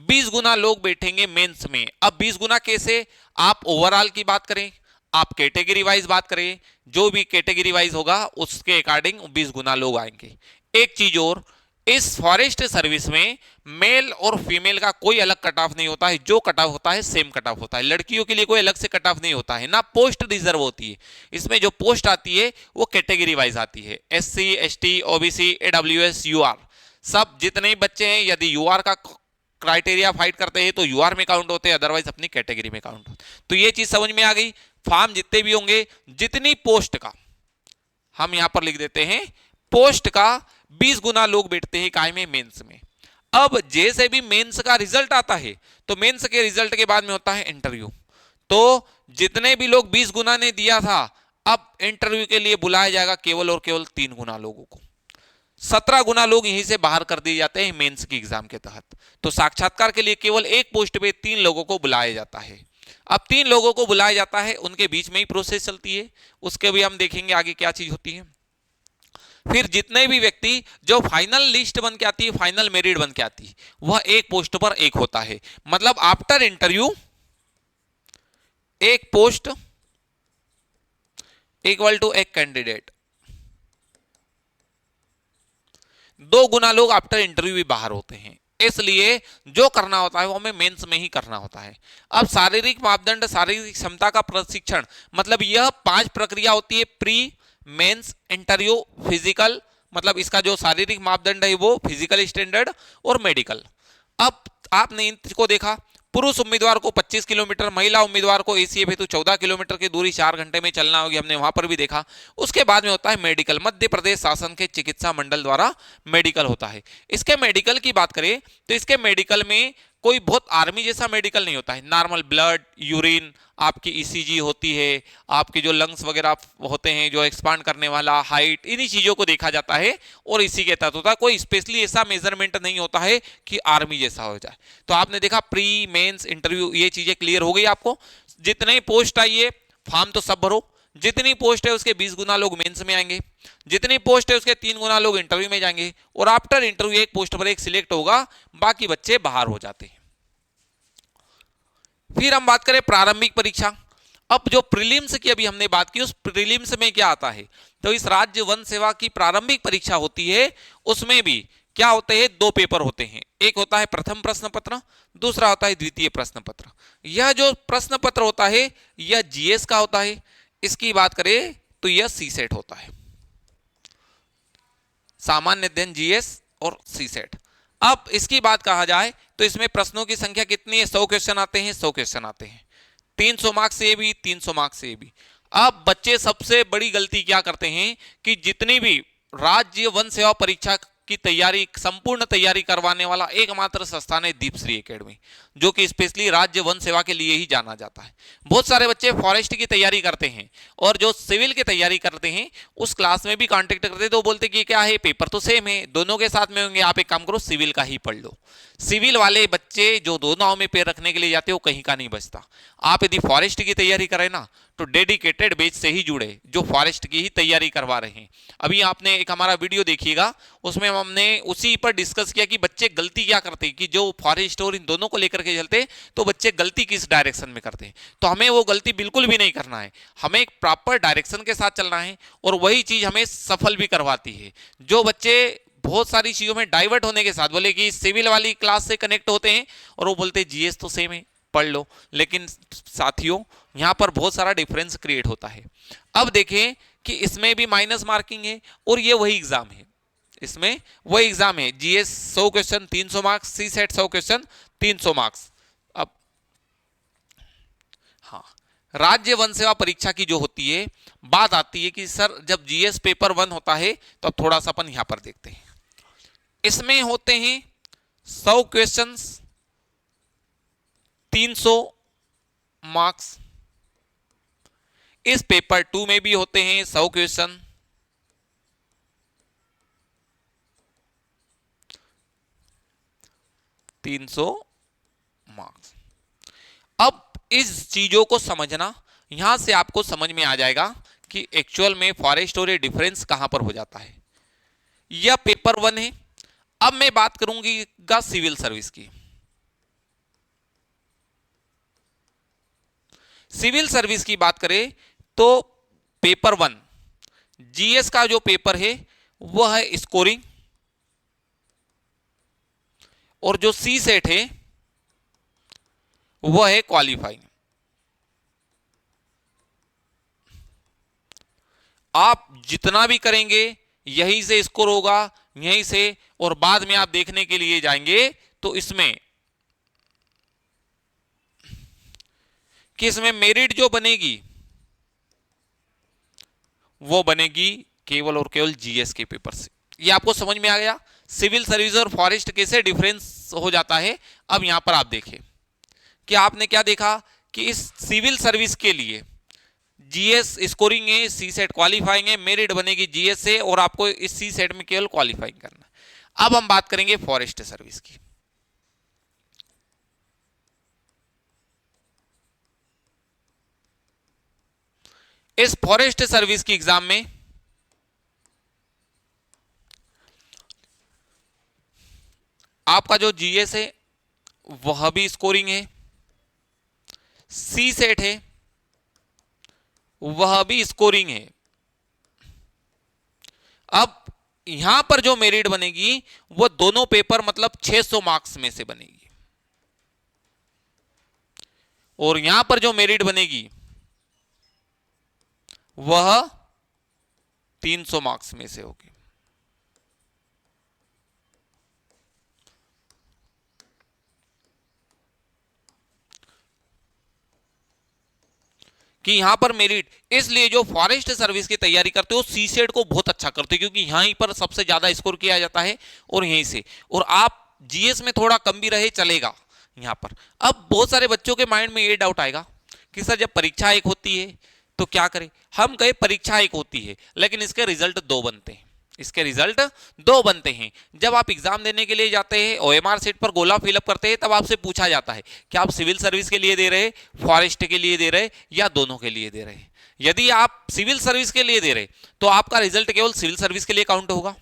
20 गुना लोग बैठेंगे मेंस में। अब 20 गुना कैसे, आप ओवरऑल की बात करें, आप कैटेगरी वाइज बात करें, जो भी कैटेगरी वाइज होगा उसके अकॉर्डिंग 20 गुना लोग आएंगे। एक चीज और, इस फॉरेस्ट सर्विस में मेल और फीमेल का कोई अलग कट ऑफ नहीं होता है, जो कट ऑफ होता है सेम कट ऑफ होता है। लड़कियों के लिए कोई अलग से कट ऑफ नहीं होता है, ना पोस्ट रिजर्व होती है। इसमें जो पोस्ट आती है वो कैटेगरी वाइज आती है, SC ST OBC AWS UR, सब जितने बच्चे हैं यदि यूआर का क्राइटेरिया फाइट करते हैं तो यूआर में काउंट होते हैं, अदरवाइज अपनी कैटेगरी में काउंट होते। तो ये चीज समझ में आ गई। फॉर्म जितने भी होंगे, जितनी पोस्ट का, हम यहां पर लिख देते हैं पोस्ट का 20 गुना लोग बैठते हैं काय में, मेंस में। अब जैसे भी मेंस का रिजल्ट आता है तो मेंस के रिजल्ट के बाद में होता है इंटरव्यू। तो जितने भी लोग 20 गुना ने दिया था, अब इंटरव्यू के लिए बुलाया जाएगा केवल और केवल 3 गुना लोगों को। 17 गुना लोग यहीं से बाहर कर दिए जाते हैं मेंस की एग्जाम के तहत। तो साक्षात्कार के लिए केवल एक पोस्ट पे 3 लोगों को बुलाया जाता है। अब 3 लोगों को बुलाया जाता है, उनके बीच में ही प्रोसेस चलती है, उसके भी हम देखेंगे आगे क्या चीज होती है। फिर जितने भी व्यक्ति जो फाइनल लिस्ट बन के आती है, फाइनल मेरिट बन के आती है, वह एक पोस्ट पर एक होता है। मतलब आफ्टर इंटरव्यू एक पोस्ट इक्वल टू एक कैंडिडेट, 2 गुना लोग आफ्टर इंटरव्यू भी बाहर होते हैं। इसलिए जो करना होता है वो हमें मेंस में ही करना होता है। अब शारीरिक मापदंड, शारीरिक क्षमता का प्रशिक्षण, मतलब यह 5 प्रक्रिया होती है, प्री, मेंस, इंटरव्यू, फिजिकल, मतलब इसका जो शारीरिक मापदंड है वो फिजिकल स्टैंडर्ड और मेडिकल। अब आपने इनको देखा, पुरुष उम्मीदवार को 25 किलोमीटर, महिला उम्मीदवार को ACF हेतु 14 किलोमीटर की दूरी 4 घंटे में चलना होगी, हमने वहां पर भी देखा। उसके बाद में होता है मेडिकल, मध्य प्रदेश शासन के चिकित्सा मंडल द्वारा मेडिकल होता है। इसके मेडिकल की बात करें तो इसके मेडिकल में कोई बहुत आर्मी जैसा मेडिकल नहीं होता है। नॉर्मल ब्लड, यूरिन, आपकी ECG होती है, आपके जो लंग्स वगैरह होते हैं, जो एक्सपांड करने वाला, हाइट, इन्हीं चीजों को देखा जाता है और इसी के तहत होता है। कोई स्पेशली ऐसा मेजरमेंट नहीं होता है कि आर्मी जैसा हो जाए। तो आपने देखा प्री, मेंस, इंटरव्यू, ये चीजें क्लियर हो गई आपको। जितने पोस्ट आई है, फॉर्म तो सब भरो। जितनी पोस्ट है उसके 20 गुना लोग मेंस में आएंगे, जितनी पोस्ट है उसके 3 गुना लोग इंटरव्यू में जाएंगे, और आफ्टर इंटरव्यू एक पोस्ट पर एक सिलेक्ट होगा, बाकी बच्चे बाहर हो जाते हैं। फिर हम बात करें प्रारंभिक परीक्षा। अब जो प्रीलिम्स की अभी हमने बात की, उस प्रीलिम्स में क्या आता है, तो इस राज्य वन सेवा की प्रारंभिक परीक्षा होती है, उसमें भी क्या होते हैं, 2 पेपर होते हैं। एक होता है प्रथम प्रश्न पत्र, दूसरा होता है द्वितीय प्रश्न पत्र। यह जो प्रश्न पत्र होता है यह GS का होता है। इसकी बात करें तो यह CSET होता है, सामान्य अध्ययन GS और CSET। अब इसकी बात कहा जाए तो इसमें प्रश्नों की संख्या कितनी है, 100 क्वेश्चन आते हैं, 100 क्वेश्चन आते हैं, 300 मार्क्स से भी, 300 मार्क्स से भी। अब बच्चे सबसे बड़ी गलती क्या करते हैं कि जितनी भी राज्य वन सेवा परीक्षा की तैयारी, संपूर्ण तैयारी करवाने वाला एकमात्र संस्थान है दीपश्री एकेडमी, जो कि स्पेशली राज्य वन सेवा के लिए ही जाना जाता है। बहुत सारे बच्चे फॉरेस्ट की तैयारी करते हैं और जो सिविल की तैयारी करते हैं उस क्लास में भी कांटेक्ट करते हैं, तो बोलते कि क्या है, पेपर तो सेम है, दोनों के साथ में होंगे, आप एक काम करो सिविल का ही पढ़ लो। सिविल वाले बच्चे जो दो नाव में पैर रखने के लिए जाते हो, कहीं का नहीं बचता। आप यदि फॉरेस्ट की तैयारी करें ना तो डेडिकेटेड बैच से ही जुड़े जो फॉरेस्ट की ही तैयारी करवा रहे हैं। अभी आपने एक हमारा वीडियो देखिएगा, उसमें हमने उसी पर डिस्कस किया कि बच्चे गलती क्या करते हैं, कि जो फॉरेस्ट और इन दोनों को लेकर के चलते तो बच्चे गलती किस डायरेक्शन में करते हैं। तो हमें वो गलती बिल्कुल भी नहीं करना है, हमें एक प्रॉपर डायरेक्शन के साथ चलना है और वही चीज हमें सफल भी करवाती है। जो बच्चे बहुत सारी चीजों में डाइवर्ट होने के साथ बोले कि सिविल वाली क्लास से कनेक्ट होते हैं और वो बोलते हैं GS तो सेम है, पढ़ लो, लेकिन साथियों यहां पर बहुत सारा डिफरेंस क्रिएट होता है। अब देखें कि इसमें भी माइनस मार्किंग है और ये वही एग्जाम है, इसमें वही एग्जाम है। GS 100 question 300 marks, CSET 100 question 300 marks. अब हाँ, राज्य वन सेवा परीक्षा की जो होती है, बात आती है कि सर जब GS पेपर 1 होता है तो अब थोड़ा सा अपन यहां पर देखते हैं। इसमें होते हैं 100 क्वेश्चंस 300 मार्क्स। इस पेपर 2 में भी होते हैं 100 क्वेश्चन 300 मार्क्स। अब इस चीजों को समझना यहां से आपको समझ में आ जाएगा कि एक्चुअल में फॉरेस्ट और ये डिफरेंस कहां पर हो जाता है। यह पेपर 1 है। अब मैं बात करूंगी सिविल सर्विस की। सिविल सर्विस की बात करें तो पेपर 1 जीएस का जो पेपर है वह है स्कोरिंग, और जो सी सेट है वह है क्वालिफाइंग। आप जितना भी करेंगे यहीं से स्कोर होगा, यहीं से, और बाद में आप देखने के लिए जाएंगे तो इसमें कि इसमें मेरिट जो बनेगी वो बनेगी केवल और केवल जीएस के पेपर से। ये आपको समझ में आ गया सिविल सर्विस और फॉरेस्ट कैसे डिफरेंस हो जाता है। अब यहां पर आप देखें कि आपने क्या देखा कि इस सिविल सर्विस के लिए जीएस स्कोरिंग है, सी सेट क्वालिफाइंग है, मेरिट बनेगी जीएस से, और आपको इस सी सेट में केवल क्वालिफाइंग करना है। अब हम बात करेंगे फॉरेस्ट सर्विस की। इस फॉरेस्ट सर्विस की एग्जाम में आपका जो जीएस है वह भी स्कोरिंग है, सी सेट है वह भी स्कोरिंग है। अब यहां पर जो मेरिट बनेगी वो दोनों पेपर मतलब 600 मार्क्स में से बनेगी, और यहां पर जो मेरिट बनेगी वह 300 मार्क्स में से होगी। कि यहां पर मेरिट, इसलिए जो फॉरेस्ट सर्विस की तैयारी करते हो सी सेट को बहुत अच्छा करते हो, क्योंकि यहीं पर सबसे ज्यादा स्कोर किया जाता है और यहीं से, और आप जीएस में थोड़ा कम भी रहे चलेगा यहां पर। अब बहुत सारे बच्चों के माइंड में ये डाउट आएगा कि सर जब परीक्षा एक होती है तो क्या करें। हम कहे परीक्षा एक होती है लेकिन इसके रिजल्ट दो बनते हैं, इसके रिजल्ट दो बनते हैं। जब आप एग्जाम देने के लिए जाते हैं, ओएमआर सीट पर गोला फिलअप करते हैं, तब आपसे पूछा जाता है कि आप सिविल सर्विस के लिए दे रहे, फॉरेस्ट के लिए दे रहे, या दोनों के लिए दे रहे। यदि आप सिविल सर्विस के लिए दे रहे तो आपका रिजल्ट केवल सिविल सर्विस के लिए काउंट होगा,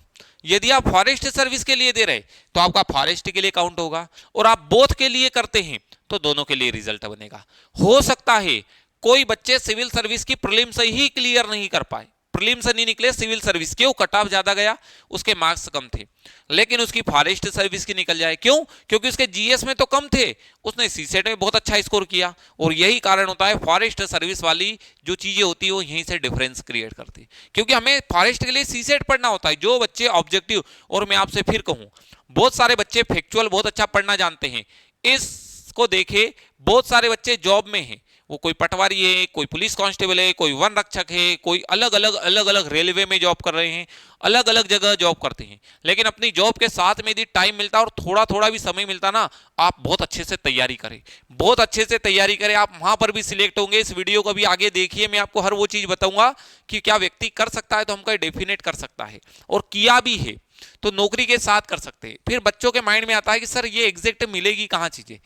यदि आप फॉरेस्ट सर्विस के लिए दे रहे तो आपका फॉरेस्ट के लिए काउंट होगा, और आप बोथ के लिए करते हैं तो दोनों के लिए रिजल्ट बनेगा। हो सकता है कोई बच्चे सिविल सर्विस की प्रीलिम से ही क्लियर नहीं कर पाए, प्रीलिम से नहीं निकले सिविल सर्विस, क्यों, कट ऑफ ज्यादा गया, उसके मार्क्स कम थे, लेकिन उसकी फॉरेस्ट सर्विस की निकल जाए, क्यों, क्योंकि उसके जीएस में तो कम थे, उसने सीसेट में बहुत अच्छा स्कोर किया। और यही कारण होता है फॉरेस्ट सर्विस वाली जो चीजें होती है वो यहीं से डिफरेंस क्रिएट करती है, क्योंकि हमें फॉरेस्ट के लिए सीसेट पढ़ना होता है। जो बच्चे ऑब्जेक्टिव, और मैं आपसे फिर कहूं बहुत सारे बच्चे फैक्चुअल बहुत अच्छा पढ़ना जानते हैं, इसको देखे बहुत सारे बच्चे जॉब में हैं, वो कोई पटवारी है, कोई पुलिस कांस्टेबल है, कोई वन रक्षक है, कोई अलग अलग रेलवे में जॉब कर रहे हैं, अलग अलग जगह जॉब करते हैं, लेकिन अपनी जॉब के साथ में यदि टाइम मिलता और थोड़ा थोड़ा भी समय मिलता ना, आप बहुत अच्छे से तैयारी करें, बहुत अच्छे से तैयारी करें, आप वहां पर भी सिलेक्ट होंगे। इस वीडियो को भी आगे देखिए, मैं आपको हर वो चीज बताऊंगा कि क्या व्यक्ति कर सकता है तो हम कहीं डेफिनेट कर सकता है, और किया भी है तो नौकरी के साथ कर सकते हैं। फिर बच्चों के माइंड में आता है कि सर ये एग्जैक्ट मिलेगी कहां चीजें।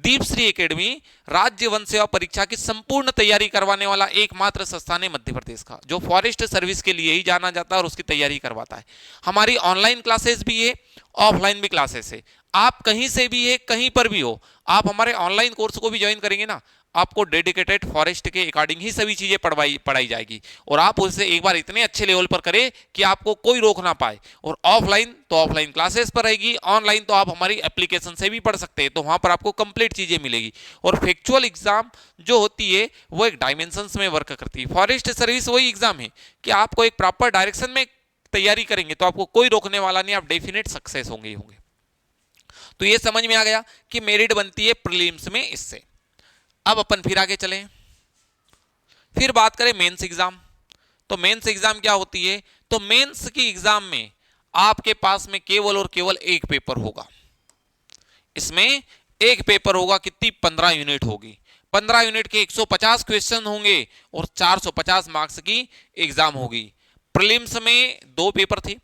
दीपश्री एकेडमी राज्य वन सेवा परीक्षा की संपूर्ण तैयारी करवाने वाला एकमात्र संस्थान है मध्य प्रदेश का, जो फॉरेस्ट सर्विस के लिए ही जाना जाता है और उसकी तैयारी करवाता है। हमारी ऑनलाइन क्लासेस भी है, ऑफलाइन भी क्लासेस है, आप कहीं से भी है, कहीं पर भी हो, आप हमारे ऑनलाइन कोर्स को भी ज्वाइन करेंगे ना, आपको डेडिकेटेड फॉरेस्ट के अकॉर्डिंग ही सभी चीजें पढ़ाई जाएगी, और आप उसे एक बार इतने अच्छे लेवल पर करें कि आपको कोई रोक ना पाए। और ऑफलाइन तो ऑफलाइन क्लासेस पर रहेगी, ऑनलाइन तो आप हमारी एप्लीकेशन से भी पढ़ सकते हैं, तो वहां पर आपको कंप्लीट चीजें मिलेगी। और फैक्चुअल एग्जाम जो होती है वो एक डायमेंशंस में वर्क करती है। फॉरेस्ट सर्विस वही एग्जाम है कि आपको एक प्रॉपर डायरेक्शन में तैयारी करेंगे तो आपको कोई रोकने वाला नहीं, आप डेफिनेट सक्सेस होंगे ही होंगे। तो ये समझ में आ गया कि मेरिट बनती है प्रीलिम्स में इससे। अब अपन फिर आगे चलें, फिर बात करें मेंस एग्जाम। तो मेंस एग्जाम क्या होती है, तो मेंस की एग्जाम में आपके पास में केवल और केवल एक पेपर होगा, इसमें एक पेपर होगा, कितनी 15 यूनिट होगी, 15 यूनिट के 150 क्वेश्चन होंगे और 450 मार्क्स की एग्जाम होगी। प्रीलिम्स में 2 पेपर थे,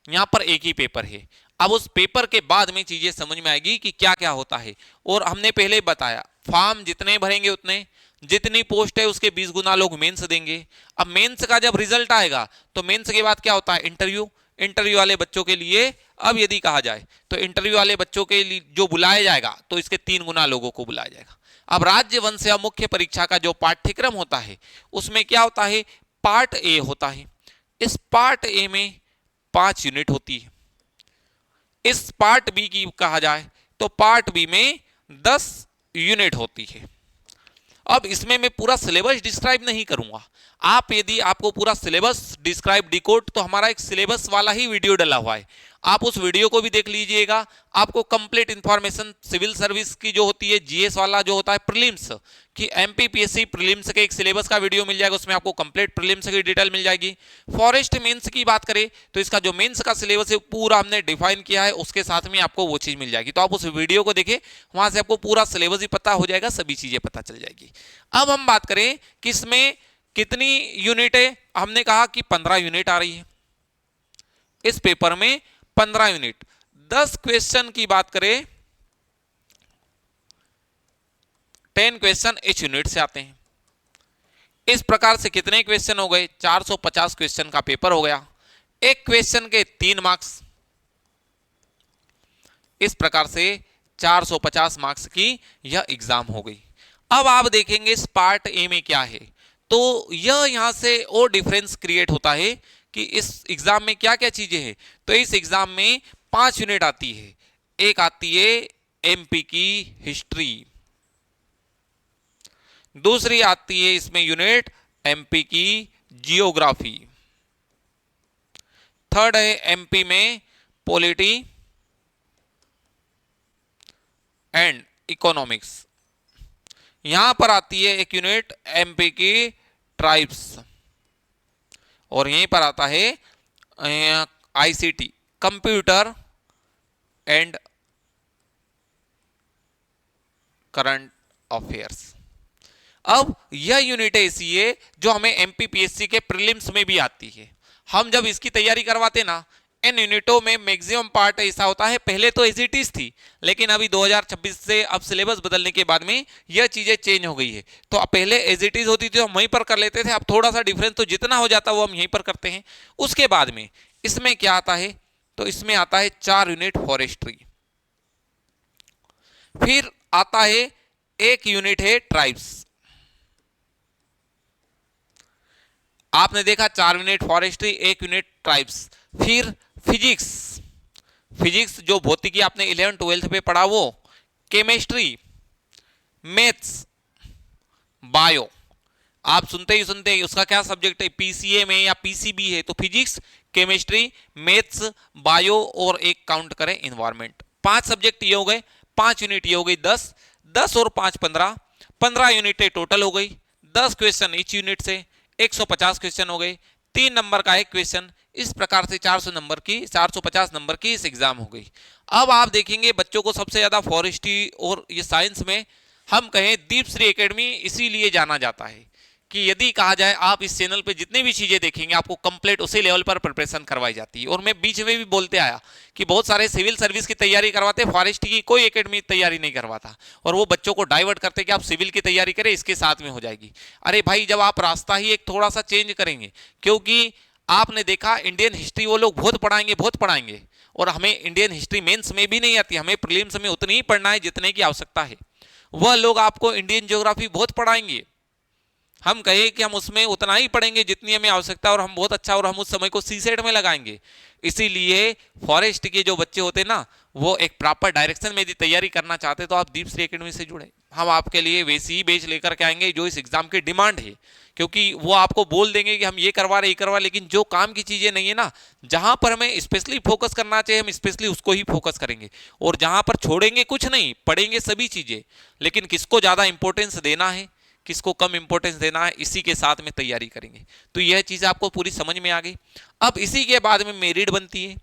यहां पर एक ही पेपर है। अब उस पेपर के बाद में चीजें समझ में आएगी कि क्या क्या होता है। और हमने पहले बताया फॉर्म जितने भरेंगे उतने, जितनी पोस्ट है उसके 20 गुना लोग मेंस देंगे। अब मेंस का जब रिजल्ट आएगा तो मेंस के बाद क्या होता है, इंटरव्यू। इंटरव्यू वाले बच्चों के लिए अब यदि कहा जाए तो इंटरव्यू वाले बच्चों के लिए जो बुलाया जाएगा तो इसके 3 गुना लोगों को बुलाया जाएगा। अब राज्य वन सेवा मुख्य परीक्षा का जो पाठ्यक्रम होता है उसमें क्या होता है, पार्ट ए होता है। इस पार्ट ए में 5 यूनिट होती है। इस पार्ट बी की कहा जाए तो पार्ट बी में 10 यूनिट होती है। अब इसमें मैं पूरा सिलेबस डिस्क्राइब नहीं करूंगा। आप यदि आपको पूरा सिलेबस डिस्क्राइब डिकोड, तो हमारा एक सिलेबस वाला ही वीडियो डला हुआ है, आप उस वीडियो को भी देख लीजिएगा। आपको कंप्लीट इंफॉर्मेशन सिविल सर्विस की जो होती है, जीएस वाला जो होता है प्रीलिम्स की, एमपीपीएससी प्रीलिम्स के एक सिलेबस का वीडियो मिल जाएगा, उसमें आपको कंप्लीट प्रीलिम्स की डिटेल मिल जाएगी। फॉरेस्ट मेंस की बात करें तो इसका जो मेंस का सिलेबस है पूरा हमने डिफाइन किया है, उसके साथ में आपको वो चीज मिल जाएगी। तो आप उस वीडियो को देखें, वहां से आपको पूरा सिलेबस ही पता हो जाएगा, सभी चीजें पता चल जाएगी। अब हम बात करें कि इसमें कितनी यूनिट है, हमने कहा कि 15 यूनिट आ रही है इस पेपर में, 15 यूनिट। 10 क्वेश्चन की बात करें, 10 क्वेश्चन इस यूनिट से आते हैं। इस प्रकार से कितने क्वेश्चन हो गए, 450 क्वेश्चन का पेपर हो गया। एक क्वेश्चन के 3 मार्क्स, इस प्रकार से 450 मार्क्स की यह एग्जाम हो गई। अब आप देखेंगे इस पार्ट ए में क्या है, तो यह यहां से और डिफरेंस क्रिएट होता है कि इस एग्जाम में क्या क्या चीजें हैं। तो इस एग्जाम में 5 यूनिट आती है। एक आती है एमपी की हिस्ट्री, दूसरी आती है इसमें यूनिट एमपी की जियोग्राफी, थर्ड है एमपी में पॉलिटी एंड इकोनॉमिक्स। यहां पर आती है एक यूनिट एमपी की ट्राइब्स, और यहीं पर आता है ICT, computer and current affairs. अब यह यूनिट ऐसी है जो हमें एमपीपीएससी के प्रीलिम्स में भी आती है। हम जब इसकी तैयारी करवाते ना, इन यूनिटों में मैक्सिमम पार्ट ऐसा होता है, पहले तो एज इट इज थी, लेकिन अभी 2026 से अब सिलेबस बदलने के बाद में यह चीजें चेंज हो गई है। तो पहले एज इट इज होती थी, हम वहीं पर कर लेते थे, अब थोड़ा सा डिफरेंस तो जितना हो जाता है वो हम यहीं पर करते हैं। उसके बाद में इसमें क्या आता है, तो इसमें आता है 4 यूनिट फॉरेस्ट्री, फिर आता है 1 यूनिट है ट्राइब्स। आपने देखा 4 यूनिट फॉरेस्ट्री, 1 यूनिट ट्राइब्स। फिर फिजिक्स, फिजिक्स जो भौतिकी आपने 11th 12th पे पढ़ा वो, केमिस्ट्री, मैथ्स, बायो। आप सुनते ही उसका क्या सब्जेक्ट है, पीसीए में या पीसीबी है, तो फिजिक्स, केमिस्ट्री, मैथ्स, बायो और एक काउंट करें एनवायरमेंट। 5 सब्जेक्ट ये हो गए, 5 यूनिट ये हो गई 10, 10 और 5 15, 15 यूनिटें टोटल हो गई। 10 क्वेश्चन इच यूनिट से, 150 क्वेश्चन हो गए, 3 नंबर का एक क्वेश्चन। इस प्रकार से 400 नंबर की, 450 नंबर की इस एग्जाम हो गई। अब आप देखेंगे बच्चों को सबसे ज्यादा फॉरेस्ट्री और ये साइंस में हम कहें दीपश्री एकेडमी इसीलिए जाना जाता है कि यदि कहा जाए आप इस चैनल पे जितनी भी चीजें देखेंगे आपको कंप्लीट उसी लेवल पर प्रिपरेशन करवाई जाती है। और मैं बीच में भी बोलते आया कि बहुत सारे सिविल सर्विस की तैयारी करवाते, फॉरेस्ट की कोई एकेडमी तैयारी नहीं करवाता, और वो बच्चों को डाइवर्ट करते कि आप सिविल की तैयारी करें, इसके साथ में हो जाएगी। अरे भाई, जब आप रास्ता ही एक थोड़ा सा चेंज करेंगे, क्योंकि आपने देखा इंडियन हिस्ट्री वो लोग बहुत पढ़ाएंगे, और हमें इंडियन हिस्ट्री मेंस में भी नहीं आती, हमें प्रीलिम्स में उतनी ही पढ़ना है जितने की आवश्यकता है। वह लोग आपको इंडियन ज्योग्राफी बहुत पढ़ाएंगे, हम कहें कि हम उसमें उतना ही पढ़ेंगे जितनी हमें आवश्यकता, और हम बहुत अच्छा, और हम उस समय को सीसेट में लगाएंगे। इसीलिए फॉरेस्ट के जो बच्चे होते हैं ना, वो एक प्रॉपर डायरेक्शन में यदि तैयारी करना चाहते तो आप दीपश्री एकेडमी से जुड़े। हम आपके लिए वैसी ही बैच लेकर के आएंगे जो इस एग्जाम की डिमांड है, क्योंकि वो आपको बोल देंगे कि हम ये करवा रहे, लेकिन जो काम की चीजें नहीं है ना, जहां पर हमें स्पेशली फोकस करना चाहिए हम स्पेशली उसको ही फोकस करेंगे, और जहां पर छोड़ेंगे कुछ नहीं, पढ़ेंगे सभी चीजें, लेकिन किसको ज्यादा इंपॉर्टेंस देना है, किसको कम इंपॉर्टेंस देना है, इसी के साथ में तैयारी करेंगे। तो यह चीज आपको पूरी समझ में आ गई। अब इसी के बाद में मेरिट बनती है।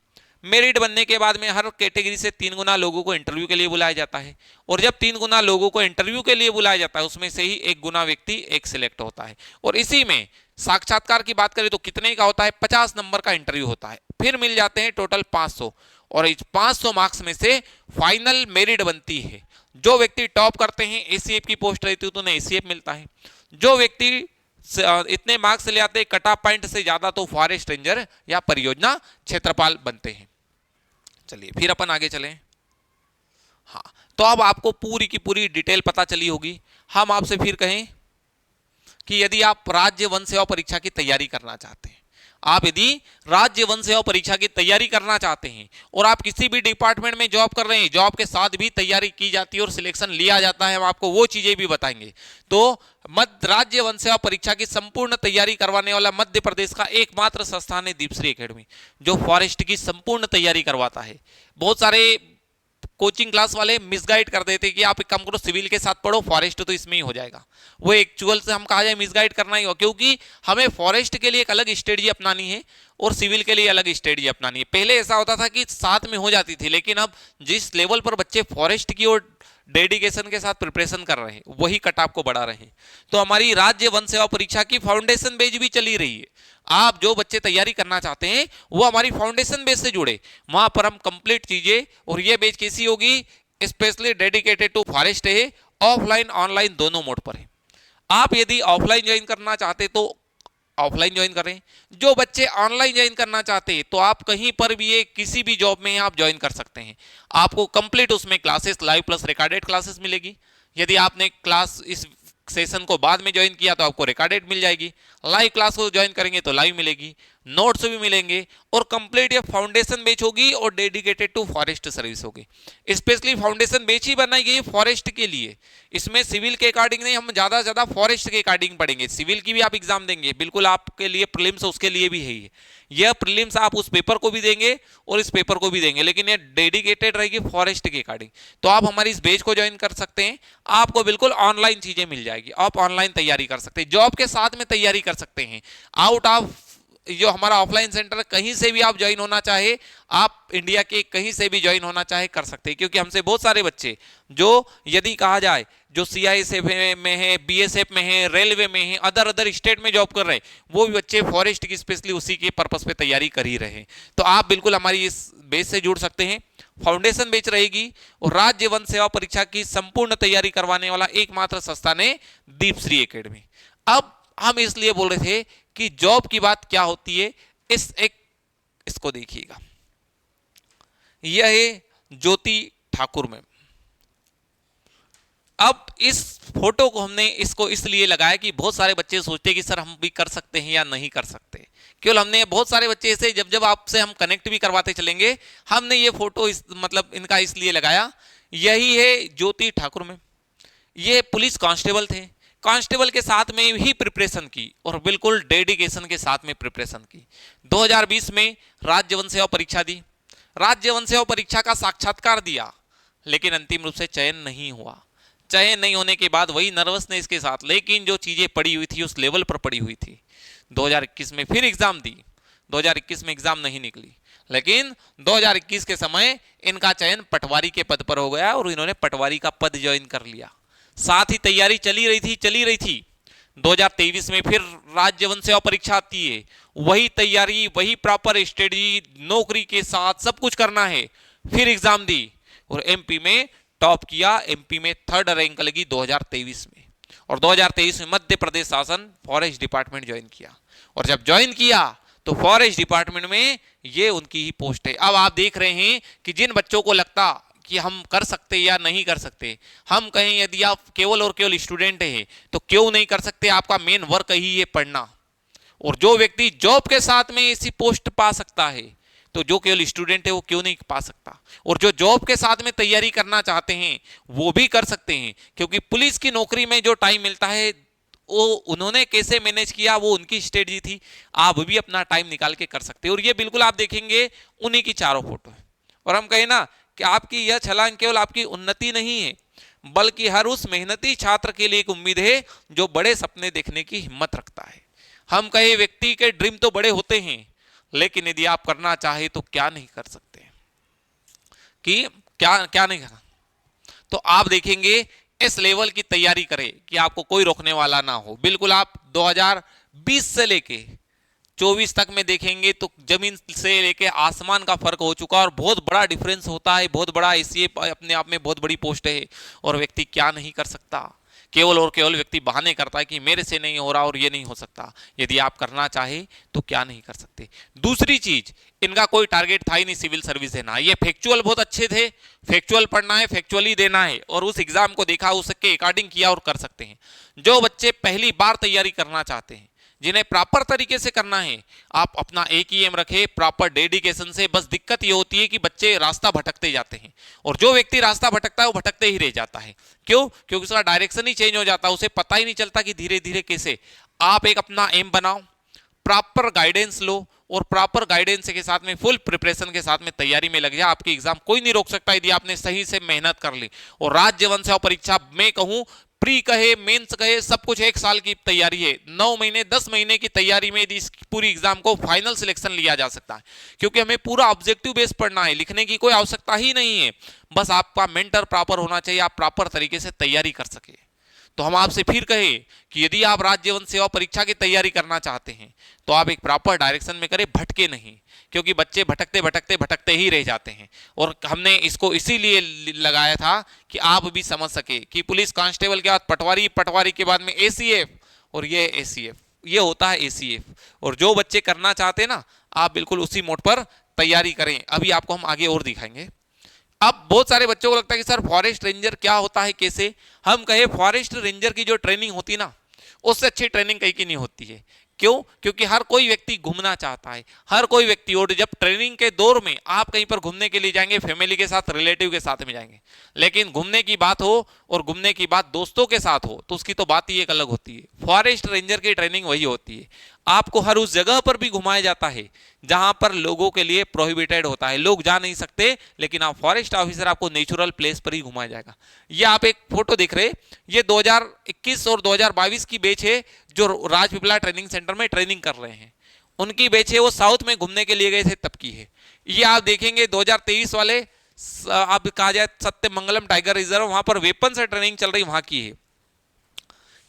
मेरिट बनने के बाद में हर कैटेगरी से 3 गुना लोगों को इंटरव्यू के लिए बुलाया जाता है, और जब 3 गुना लोगों को इंटरव्यू के लिए बुलाया जाता है उसमें से ही 1 गुना व्यक्ति एक सिलेक्ट होता है। और इसी में साक्षात्कार की बात करें तो कितने का होता है, 50 नंबर का इंटरव्यू होता है, फिर मिल जाते हैं टोटल 500, और इस 500 मार्क्स में से फाइनल मेरिट बनती है। जो व्यक्ति टॉप करते हैं एसीएफ की पोस्ट रहती है तो उन्हें एसीएफ मिलता है। जो व्यक्ति इतने मार्क्स ले आते कट ऑफ पॉइंट से ज्यादा तो फॉरेस्ट रेंजर या परियोजना क्षेत्रपाल बनते हैं। चलिए फिर अपन आगे चलें। हाँ, तो अब आपको पूरी की पूरी डिटेल पता चली होगी। हम आपसे फिर कहें कि यदि आप राज्य वन सेवा परीक्षा की तैयारी करना चाहते हैं, आप यदि राज्य वन सेवा परीक्षा की तैयारी करना चाहते हैं और आप किसी भी डिपार्टमेंट में जॉब कर रहे हैं, जॉब के साथ भी तैयारी की जाती है और सिलेक्शन लिया जाता है, हम आपको वो चीजें भी बताएंगे। तो मध्य राज्य वन सेवा परीक्षा की संपूर्ण तैयारी करवाने वाला मध्य प्रदेश का एकमात्र संस्थान है दीपश्री एकेडमी, जो फॉरेस्ट की संपूर्ण तैयारी करवाता है। बहुत सारे कोचिंग क्लास वाले मिसगाइड कर देते कि आप एक काम करो सिविल के साथ पढ़ो, फॉरेस्ट तो इसमें ही हो जाएगा। वो एक्चुअल से हम कहा जाए मिसगाइड करना ही हो, क्योंकि हमें फॉरेस्ट के लिए एक अलग स्ट्रेटजी अपनानी है और सिविल के लिए अलग स्ट्रेटजी अपनानी है। पहले ऐसा होता था कि साथ में हो जाती थी, लेकिन अब जिस लेवल पर बच्चे फॉरेस्ट की ओर डेडिकेशन के साथ प्रिपरेशन कर रहे हैं वही कट ऑफ को बढ़ा रहे हैं। तो हमारी राज्य वन सेवा परीक्षा की फाउंडेशन बैच भी चली रही है। आप जो बच्चे तैयारी करना चाहते हैं वो हमारी फाउंडेशन बेस से जुड़े, वहां पर हम कंप्लीट चीजें, और ये बेच कैसी होगी, स्पेशली डेडिकेटेड टू फॉरेस्ट है, ऑफलाइन ऑनलाइन दोनों मोड पर है। आप यदि ऑफलाइन ज्वाइन करना चाहते तो ऑफलाइन ज्वाइन करें, जो बच्चे ऑनलाइन ज्वाइन करना चाहते हैं तो आप कहीं पर भी किसी भी जॉब में आप ज्वाइन कर सकते हैं। आपको कंप्लीट उसमें classes live plus recorded classes मिलेगी। यदि आपने क्लास इस सेशन को बाद में ज्वाइन किया तो आपको रिकॉर्डेड मिल जाएगी, लाइव क्लास को ज्वाइन करेंगे तो लाइव मिलेगी, नोट्स भी मिलेंगे, और कंप्लीट ये फाउंडेशन बैच होगी और डेडिकेटेड टू फॉरेस्ट सर्विस होगी। स्पेशली फाउंडेशन बैच ही बनाई गई फॉरेस्ट के लिए। इसमें सिविल के अकॉर्डिंग नहीं, हम ज्यादा से ज्यादा फॉरेस्ट के अकॉर्डिंग पढ़ेंगे। सिविल की भी आप एग्जाम देंगे, बिल्कुल आपके लिए प्रीलिम्स उसके लिए भी है। यह प्रीलिम्स आप उस पेपर को भी देंगे और इस पेपर को भी देंगे, लेकिन ये डेडिकेटेड रहेगी फॉरेस्ट के अकॉर्डिंग। तो आप हमारी इस बैच को ज्वाइन कर सकते हैं, आपको बिल्कुल ऑनलाइन चीजें मिल जाएगी, आप ऑनलाइन तैयारी कर सकते हैं, जॉब के साथ में तैयारी कर सकते हैं। आउट ऑफ जो हमारा ऑफलाइन सेंटर कहीं से भी आप ज्वाइन होना चाहे, आप इंडिया के कहीं से भी ज्वाइन होना चाहे कर सकते हैं। क्योंकि हमसे बहुत सारे बच्चे जो यदि कहा जाए जो सीआईएसएफ में है, बीएसएफ में है, रेलवे में है, अदर स्टेट में जॉब कर रहे हैं, वो भी बच्चे फॉरेस्ट की स्पेशली उसी के पर्पस पे तैयारी कर ही रहे हैं। तो आप बिल्कुल हमारी इस बेस से जुड़ सकते हैं। फाउंडेशन बेच रहेगी और राज्य वन सेवा परीक्षा की संपूर्ण तैयारी करवाने वाला एकमात्र संस्थान है दीपश्री एकेडमी। अब हम इसलिए बोल रहे थे कि जॉब की बात क्या होती है, इसको देखिएगा। यह है ज्योति ठाकुर मैम। अब इस फोटो को हमने इसको इसलिए लगाया कि बहुत सारे बच्चे सोचते हैं कि सर हम भी कर सकते हैं या नहीं कर सकते। केवल हमने बहुत सारे बच्चे ऐसे जब आपसे हम कनेक्ट भी करवाते चलेंगे, हमने ये फोटो मतलब इनका इसलिए लगाया। यही है ज्योति ठाकुर मैम, ये पुलिस कांस्टेबल थे, कांस्टेबल के साथ में ही प्रिपरेशन की और बिल्कुल डेडिकेशन के साथ में प्रिपरेशन की। 2020 में राज्य वन सेवा परीक्षा दी, राज्य वन सेवा परीक्षा का साक्षात्कार दिया, लेकिन अंतिम रूप से चयन नहीं हुआ। चयन नहीं होने के बाद वही नर्वसनेस के साथ, लेकिन जो चीजें पड़ी हुई थी उस लेवल पर पड़ी हुई थी। 2021 में फिर एग्जाम दी, 2021 में एग्जाम नहीं निकली, लेकिन 2021 के समय इनका चयन पटवारी के पद पर हो गया और इन्होंने पटवारी का पद ज्वाइन कर लिया। साथ ही तैयारी चली रही थी। 2023 में फिर राज्य वन सेवा परीक्षा आती है, वही तैयारी, वही प्रॉपर स्टडी, नौकरी के साथ सब कुछ करना है। फिर एग्जाम दी और एमपी में टॉप किया, एमपी में 3rd रैंक लगी 2023 में, और 2023 में मध्य प्रदेश शासन फॉरेस्ट डिपार्टमेंट ज्वाइन किया। और जब ज्वाइन किया तो फॉरेस्ट डिपार्टमेंट में ये उनकी ही पोस्ट है। अब आप देख रहे हैं कि जिन बच्चों को लगता कि हम कर सकते या नहीं कर सकते, हम कहें यदि आप केवल और केवल स्टूडेंट हैं तो क्यों नहीं कर सकते, आपका मेन वर्क ही है पढ़ना। और जो व्यक्ति जॉब के साथ में ऐसी पोस्ट पा सकता है तो जो केवल स्टूडेंट है वो क्यों नहीं पा सकता। और जो जॉब के साथ में तैयारी करना चाहते हैं वो भी कर सकते हैं, क्योंकि पुलिस की नौकरी में जो टाइम मिलता है वो उन्होंने कैसे मैनेज किया वो उनकी स्ट्रेटजी थी। आप भी अपना टाइम निकाल के कर सकते हैं। और ये बिल्कुल आप देखेंगे उन्हीं की चारों फोटो है। और हम कहें ना कि आपकी यह छलांग केवल आपकी उन्नति नहीं है, बल्कि हर उस मेहनती छात्र के लिए एक उम्मीद है जो बड़े सपने देखने की हिम्मत रखता है। हम कहे व्यक्ति के ड्रीम तो बड़े होते हैं, लेकिन यदि आप करना चाहे तो क्या नहीं कर सकते, कि क्या नहीं करना। तो आप देखेंगे इस लेवल की तैयारी करें कि आपको कोई रोकने वाला ना हो। बिल्कुल आप 2020 से लेके 24 तक में देखेंगे तो जमीन से लेके आसमान का फर्क हो चुका और बहुत बड़ा डिफरेंस होता है, बहुत बड़ा एसीए अपने आप में बहुत बड़ी पोस्ट है और व्यक्ति क्या नहीं कर सकता, केवल और केवल व्यक्ति बहाने करता है कि मेरे से नहीं हो रहा और ये नहीं हो सकता। यदि आप करना चाहे तो क्या नहीं कर सकते। दूसरी चीज, इनका कोई टारगेट था ही नहीं सिविल सर्विस देना, ये फैक्चुअल बहुत अच्छे थे, फैक्चुअल पढ़ना है, फैक्चुअली देना है और उस एग्जाम को देखा, उसके अकॉर्डिंग किया और कर सकते हैं। जो बच्चे पहली बार तैयारी करना चाहते हैं, जिन्हें प्रॉपर तरीके से करना है, आप अपना एक ही एम रखे प्रॉपर डेडिकेशन से। बस दिक्कत ये होती है कि बच्चे रास्ता भटकते जाते हैं और जो व्यक्ति रास्ता भटकता है वो भटकते ही रह जाता है। क्यों? क्योंकि उसका डायरेक्शन ही चेंज हो जाता है, उसे पता ही नहीं चलता कि धीरे धीरे कैसे। आप एक अपना एम बनाओ, प्रॉपर गाइडेंस लो और प्रॉपर गाइडेंस के साथ में फुल प्रिपरेशन के साथ में तैयारी में लग जाए। आपकी एग्जाम कोई नहीं रोक सकता यदि आपने सही से मेहनत कर ली। और राज्य वन सेवा परीक्षा में कहूं, प्री कहे मेंस कहे, सब कुछ एक साल की तैयारी है। 9 महीने 10 महीने की तैयारी में यदि इस पूरी एग्जाम को फाइनल सिलेक्शन लिया जा सकता है, क्योंकि हमें पूरा ऑब्जेक्टिव बेस पढ़ना है, लिखने की कोई आवश्यकता ही नहीं है। बस आपका मेंटर प्रॉपर होना चाहिए, आप प्रॉपर तरीके से तैयारी कर सके। तो हम आपसे फिर कहे कि यदि आप राज्य वन सेवा परीक्षा की तैयारी करना चाहते हैं तो आप एक प्रॉपर डायरेक्शन में करें, भटके नहीं, क्योंकि बच्चे भटकते भटकते भटकते ही रह जाते हैं। और हमने इसको इसीलिए लगाया था कि आप भी समझ सके कि पुलिस कांस्टेबल के बाद पटवारी, पटवारी के बाद में एसीएफ और ये एसीएफ, ये होता है एसीएफ। और जो बच्चे करना चाहते हैं ना, आप बिल्कुल उसी मोड पर तैयारी करें। अभी आपको हम आगे और दिखाएंगे। अब बहुत सारे बच्चों को लगता है कि सर फॉरेस्ट रेंजर क्या होता है, कैसे? हम कहे फॉरेस्ट रेंजर की जो ट्रेनिंग होती है ना, उससे अच्छी ट्रेनिंग कहीं की नहीं होती है। क्यों? क्योंकि हर कोई व्यक्ति घूमना चाहता है, हर कोई व्यक्ति। और जब ट्रेनिंग के दौर में आप कहीं पर घूमने के लिए जाएंगे, फैमिली के साथ, रिलेटिव के साथ में जाएंगे, लेकिन घूमने की बात हो और घूमने की बात दोस्तों के साथ हो तो उसकी तो बात ही एक अलग होती है। फॉरेस्ट रेंजर की ट्रेनिंग वही होती है, आपको हर उस जगह पर भी घुमाया जाता है जहां पर लोगों के लिए प्रोहिबिटेड होता है, लोग जा नहीं सकते, लेकिन आप फॉरेस्ट ऑफिसर, आपको नेचुरल प्लेस पर ही घुमाया जाएगा। ये आप एक फोटो देख रहे हैं, ये 2021 और 2022 की बैच है जो राजपीपला ट्रेनिंग सेंटर में ट्रेनिंग कर रहे हैं। उनकी बैच है, वो साउथ में घूमने के लिए गए थे तब की है। ये आप देखेंगे 2023 वाले, अब कहा जाए सत्यमंगलम टाइगर रिजर्व, वहां पर वेपन से ट्रेनिंग चल रही, वहां की है।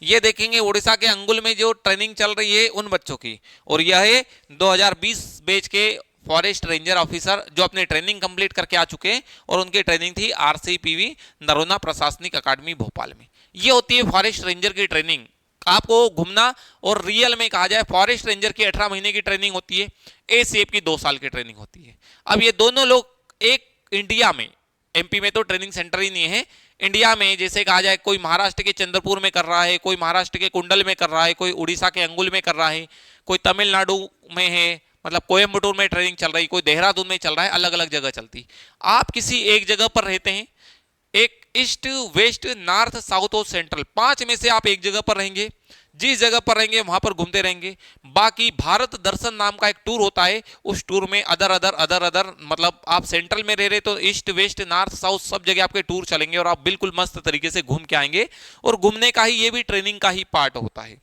ये देखेंगे उड़ीसा के अंगुल में जो ट्रेनिंग चल रही है उन बच्चों की। और यह है 2020 बैच के फॉरेस्ट रेंजर ऑफिसर जो अपने ट्रेनिंग कंप्लीट करके आ चुके हैं और उनकी ट्रेनिंग थी आरसीपीवी नरोना प्रशासनिक अकादमी भोपाल में। ये होती है फॉरेस्ट रेंजर की ट्रेनिंग, आपको घूमना। और रियल में कहा जाए फॉरेस्ट रेंजर की 18 महीने की ट्रेनिंग होती है, एसीएफ की 2 साल की ट्रेनिंग होती है। अब ये दोनों लोग एक इंडिया में, एमपी में तो ट्रेनिंग सेंटर ही नहीं है, इंडिया में जैसे कहा जाए कोई महाराष्ट्र के चंद्रपुर में कर रहा है, कोई महाराष्ट्र के कुंडल में कर रहा है, कोई उड़ीसा के अंगुल में कर रहा है, कोई तमिलनाडु में है, मतलब कोयम्बटूर में ट्रेनिंग चल रही, कोई देहरादून में चल रहा है, अलग अलग जगह चलती। आप किसी एक जगह पर रहते हैं, एक ईस्ट, वेस्ट, नॉर्थ, साउथ और सेंट्रल, 5 में से आप एक जगह पर रहेंगे। जिस जगह पर रहेंगे वहां पर घूमते रहेंगे। बाकी भारत दर्शन नाम का एक टूर होता है, उस टूर में अदर अदर अदर अदर, मतलब आप सेंट्रल में रह रहे तो ईस्ट, वेस्ट, नॉर्थ, साउथ सब जगह आपके टूर चलेंगे और आप बिल्कुल मस्त तरीके से घूम के आएंगे। और घूमने का ही ये भी ट्रेनिंग का ही पार्ट होता है।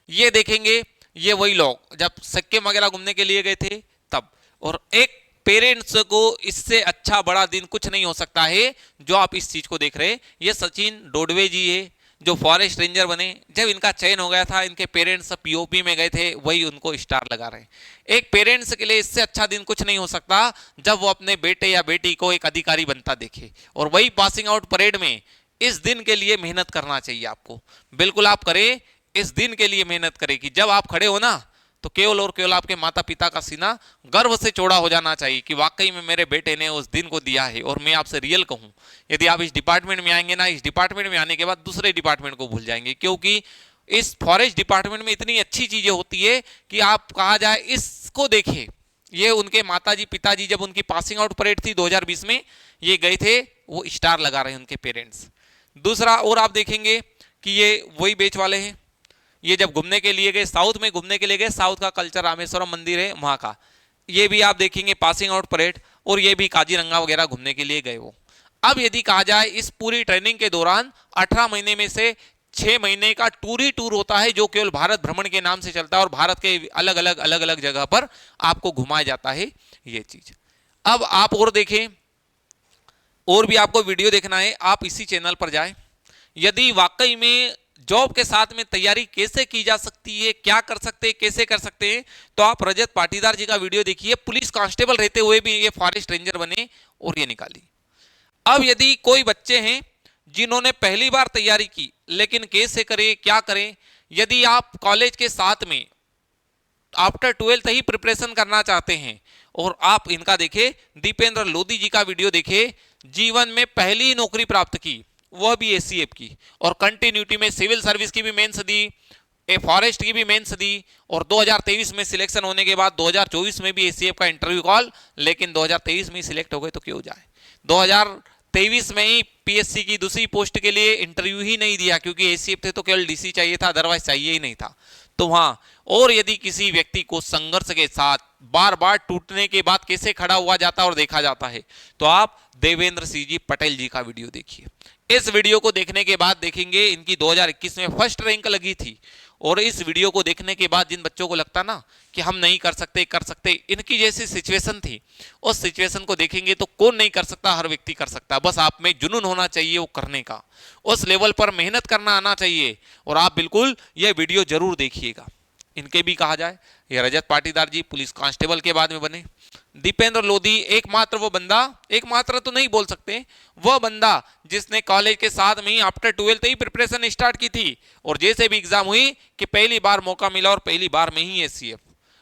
ये देखेंगे, ये वही लोग जब सिक्किम वगैरह घूमने के लिए गए थे तब। और एक पेरेंट्स को इससे अच्छा बड़ा दिन कुछ नहीं हो सकता है जो आप इस चीज को देख रहे हैं। ये सचिन डोडवे जी है जो फॉरेस्ट रेंजर बने। जब इनका चयन हो गया था, इनके पेरेंट्स पीओपी में गए थे, वही उनको स्टार लगा रहे हैं। एक पेरेंट्स के लिए इससे अच्छा दिन कुछ नहीं हो सकता जब वो अपने बेटे या बेटी को एक अधिकारी बनता देखे। और वही पासिंग आउट परेड में इस दिन के लिए मेहनत करना चाहिए आपको। बिल्कुल आप करें, इस दिन के लिए मेहनत करें कि जब आप खड़े हो ना तो केवल और केवल आपके माता पिता का सीना गर्व से चौड़ा हो जाना चाहिए कि वाकई में मेरे बेटे ने उस दिन को दिया है। और मैं आपसे रियल कहूं, यदि आप इस डिपार्टमेंट में आएंगे ना, इस डिपार्टमेंट में आने के बाद दूसरे डिपार्टमेंट को भूल जाएंगे, क्योंकि इस फॉरेस्ट डिपार्टमेंट में इतनी अच्छी चीजें होती है कि आप कहा जाए इसको देखिए। ये उनके माताजी पिताजी जब उनकी पासिंग आउट परेड थी 2020 में, ये गए थे, वो स्टार लगा रहे हैं उनके पेरेंट्स। दूसरा और आप देखेंगे कि ये वही बेच वाले हैं, ये जब घूमने के लिए गए, साउथ में घूमने के लिए गए, साउथ का कल्चर रामेश्वरम मंदिर है वहां का, ये भी आप देखेंगे पासिंग आउट परेड। और ये भी काजीरंगा वगैरह घूमने के लिए गए वो। अब यदि कहा जाए इस पूरी ट्रेनिंग के दौरान 18 महीने में से 6 महीने का टूर ही टूर होता है जो केवल भारत भ्रमण के नाम से चलता है और भारत के अलग अलग जगह पर आपको घुमाया जाता है ये चीज। अब आप और देखें, और भी आपको वीडियो देखना है, आप इसी चैनल पर जाएं। यदि वाकई में जॉब के साथ में तैयारी कैसे की जा सकती है, क्या कर सकते हैं, कैसे कर सकते हैं, तो आप रजत पाटीदार जी का वीडियो देखिए। पुलिस कांस्टेबल रहते हुए भी ये फॉरेस्ट रेंजर बने और ये निकाली। अब यदि कोई बच्चे हैं जिन्होंने पहली बार तैयारी की लेकिन कैसे करें, क्या करें, यदि आप कॉलेज के साथ में आफ्टर 12th ही प्रिपरेशन करना चाहते हैं और आप इनका देखें, दीपेंद्र लोधी जी का वीडियो देखें, जीवन में पहली नौकरी प्राप्त की वह भी एसीएफ की, और कंटिन्यूटी में सिविल सर्विस की भी मेंस दी, ए फॉरेस्ट की भी मेंस दी, और 2023 में सिलेक्शन होने के बाद 2024 में भी एसीएफ का इंटरव्यू कॉल, लेकिन 2023 में ही सिलेक्ट हो गए तो क्यों जाए। 2023 में ही पीएससी की दूसरी पोस्ट के लिए इंटरव्यू ही नहीं दिया, क्योंकि एसीएफ थे तो केवल डीसी चाहिए था, अदरवाइज चाहिए ही नहीं था। तो वहां, और यदि किसी व्यक्ति को संघर्ष के साथ बार बार टूटने के बाद कैसे खड़ा हुआ जाता और देखा जाता है, तो आप देवेंद्र सिंह जी पटेल जी का वीडियो देखिए। इस वीडियो को देखने के बाद देखेंगे इनकी 2021 में फर्स्ट रैंक लगी थी, और इस वीडियो को देखने के बाद जिन बच्चों को लगता ना कि हम नहीं कर सकते, कर सकते, इनकी जैसी सिचुएशन थी, उस सिचुएशन को देखेंगे तो कौन नहीं कर सकता, हर व्यक्ति कर सकता है। बस आप में जुनून होना चाहिए वो करने का, उस लेवल पर मेहनत करना आना चाहिए, और आप बिल्कुल यह वीडियो जरूर देखिएगा। इनके भी कहा जाए, ये रजत पाटीदार जी पुलिस कांस्टेबल के बाद में बने। दीपेंद्र लोधी एकमात्र वो बंदा, एकमात्र तो नहीं बोल सकते, वह बंदा जिसने कॉलेज के साथ में ही आफ्टर 12th ही प्रिपरेशन स्टार्ट की थी, और जैसे भी एग्जाम हुई कि पहली बार मौका मिला और पहली बार में ही एसीएफ,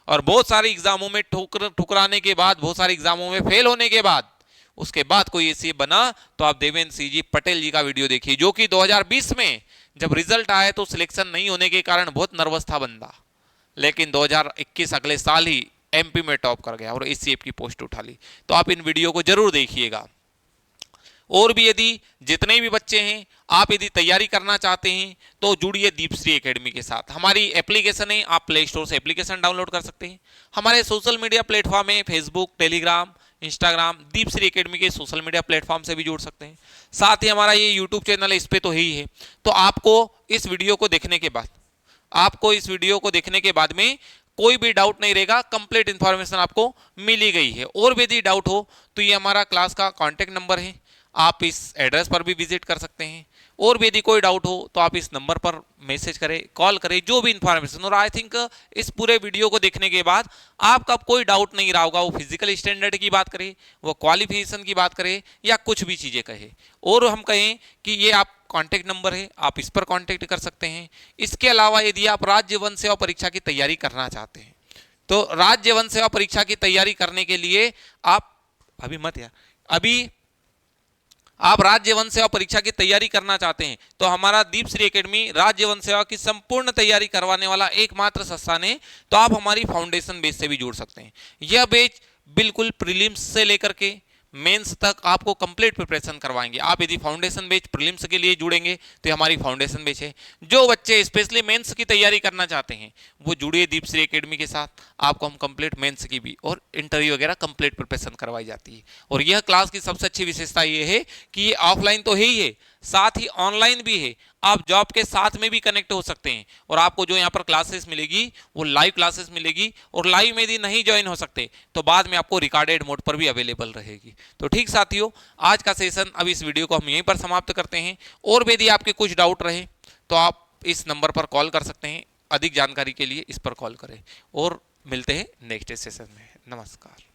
और बहुत सारे एग्जामों में ठुकराने के बाद, बहुत सारे एग्जामों में फेल होने के बाद, उसके बाद कोई एसीएफ बना, तो आप देवेंद्र सिंह जी पटेल जी का वीडियो देखिए, जो कि 2020 में जब रिजल्ट आया तो सिलेक्शन नहीं होने के कारण बहुत नर्वस था बंदा, लेकिन 2021 अगले साल ही एमपी में टॉप कर गया और एसीएफ की पोस्ट उठा ली। तो आप इन वीडियो को जरूर देखिएगा। और भी यदि जितने भी बच्चे हैं, आप यदि तैयारी करना चाहते हैं तो जुड़िए दीपश्री एकेडमी के साथ। हमारी एप्लीकेशन है, आप प्ले स्टोर से एप्लीकेशन डाउनलोड कर सकते हैं। हमारे सोशल मीडिया प्लेटफॉर्म है, Facebook, Telegram, Instagram, Deepshree academy के सोशल मीडिया प्लेटफॉर्म से भी जुड़ सकते हैं। साथ ही हमारा ये यूट्यूब चैनल है, इस पर तो ही है। तो आपको इस वीडियो को देखने के बाद, आपको इस वीडियो को देखने के बाद में कोई भी डाउट नहीं रहेगा, कंप्लीट इंफॉर्मेशन आपको मिली गई है। और भी यदि डाउट हो तो ये हमारा क्लास का कांटेक्ट नंबर है, आप इस एड्रेस पर भी विजिट कर सकते हैं। और भी यदि कोई डाउट हो तो आप इस नंबर पर मैसेज करें, कॉल करें, जो भी इंफॉर्मेशन। और आई थिंक इस पूरे वीडियो को देखने के बाद आपका कोई डाउट नहीं रहा होगा, वो फिजिकल स्टैंडर्ड की बात करें, वो क्वालिफिकेशन की बात करें, या कुछ भी चीज़ें कहे, और हम कहें कि ये आप कांटेक्ट नंबर है, आप इस पर कांटेक्ट कर सकते हैं। इसके अलावा यदि आप राज्य वन सेवा परीक्षा की तैयारी करना चाहते हैं, तो राज्य वन सेवा परीक्षा की तैयारी करने के लिए आप अभी आप राज्य वन सेवा परीक्षा की तैयारी करना चाहते हैं, तो हमारा दीपश्री एकेडमी राज्य वन सेवा की संपूर्ण तैयारी करवाने वाला एकमात्र संस्थान है। तो आप हमारी फाउंडेशन बेच से भी जुड़ सकते हैं। यह बेच बिल्कुल प्रीलिम्स से लेकर के मेंस तक आपको कंप्लीट प्रिपरेशन करवाएंगे। आप यदि फाउंडेशन बैच प्रीलिम्स के लिए जुड़ेंगे तो ये हमारी फाउंडेशन बैच है। जो बच्चे स्पेशली मेंस की तैयारी करना चाहते हैं वो जुड़िए दीपश्री एकेडमी के साथ, आपको हम कंप्लीट मेंस की भी और इंटरव्यू वगैरह कंप्लीट प्रिपरेशन करवाई जाती है। और यह क्लास की सबसे अच्छी विशेषता ये है कि ये ऑफलाइन तो है ही है, साथ ही ऑनलाइन भी है। आप जॉब के साथ में भी कनेक्ट हो सकते हैं, और आपको जो यहाँ पर क्लासेस मिलेगी वो लाइव क्लासेस मिलेगी, और लाइव में यदि नहीं ज्वाइन हो सकते तो बाद में आपको रिकॉर्डेड मोड पर भी अवेलेबल रहेगी। तो ठीक साथियों, आज का सेशन, अब इस वीडियो को हम यहीं पर समाप्त करते हैं। और यदि आपके कुछ डाउट रहे तो आप इस नंबर पर कॉल कर सकते हैं, अधिक जानकारी के लिए इस पर कॉल करें। और मिलते हैं नेक्स्ट सेशन में। नमस्कार।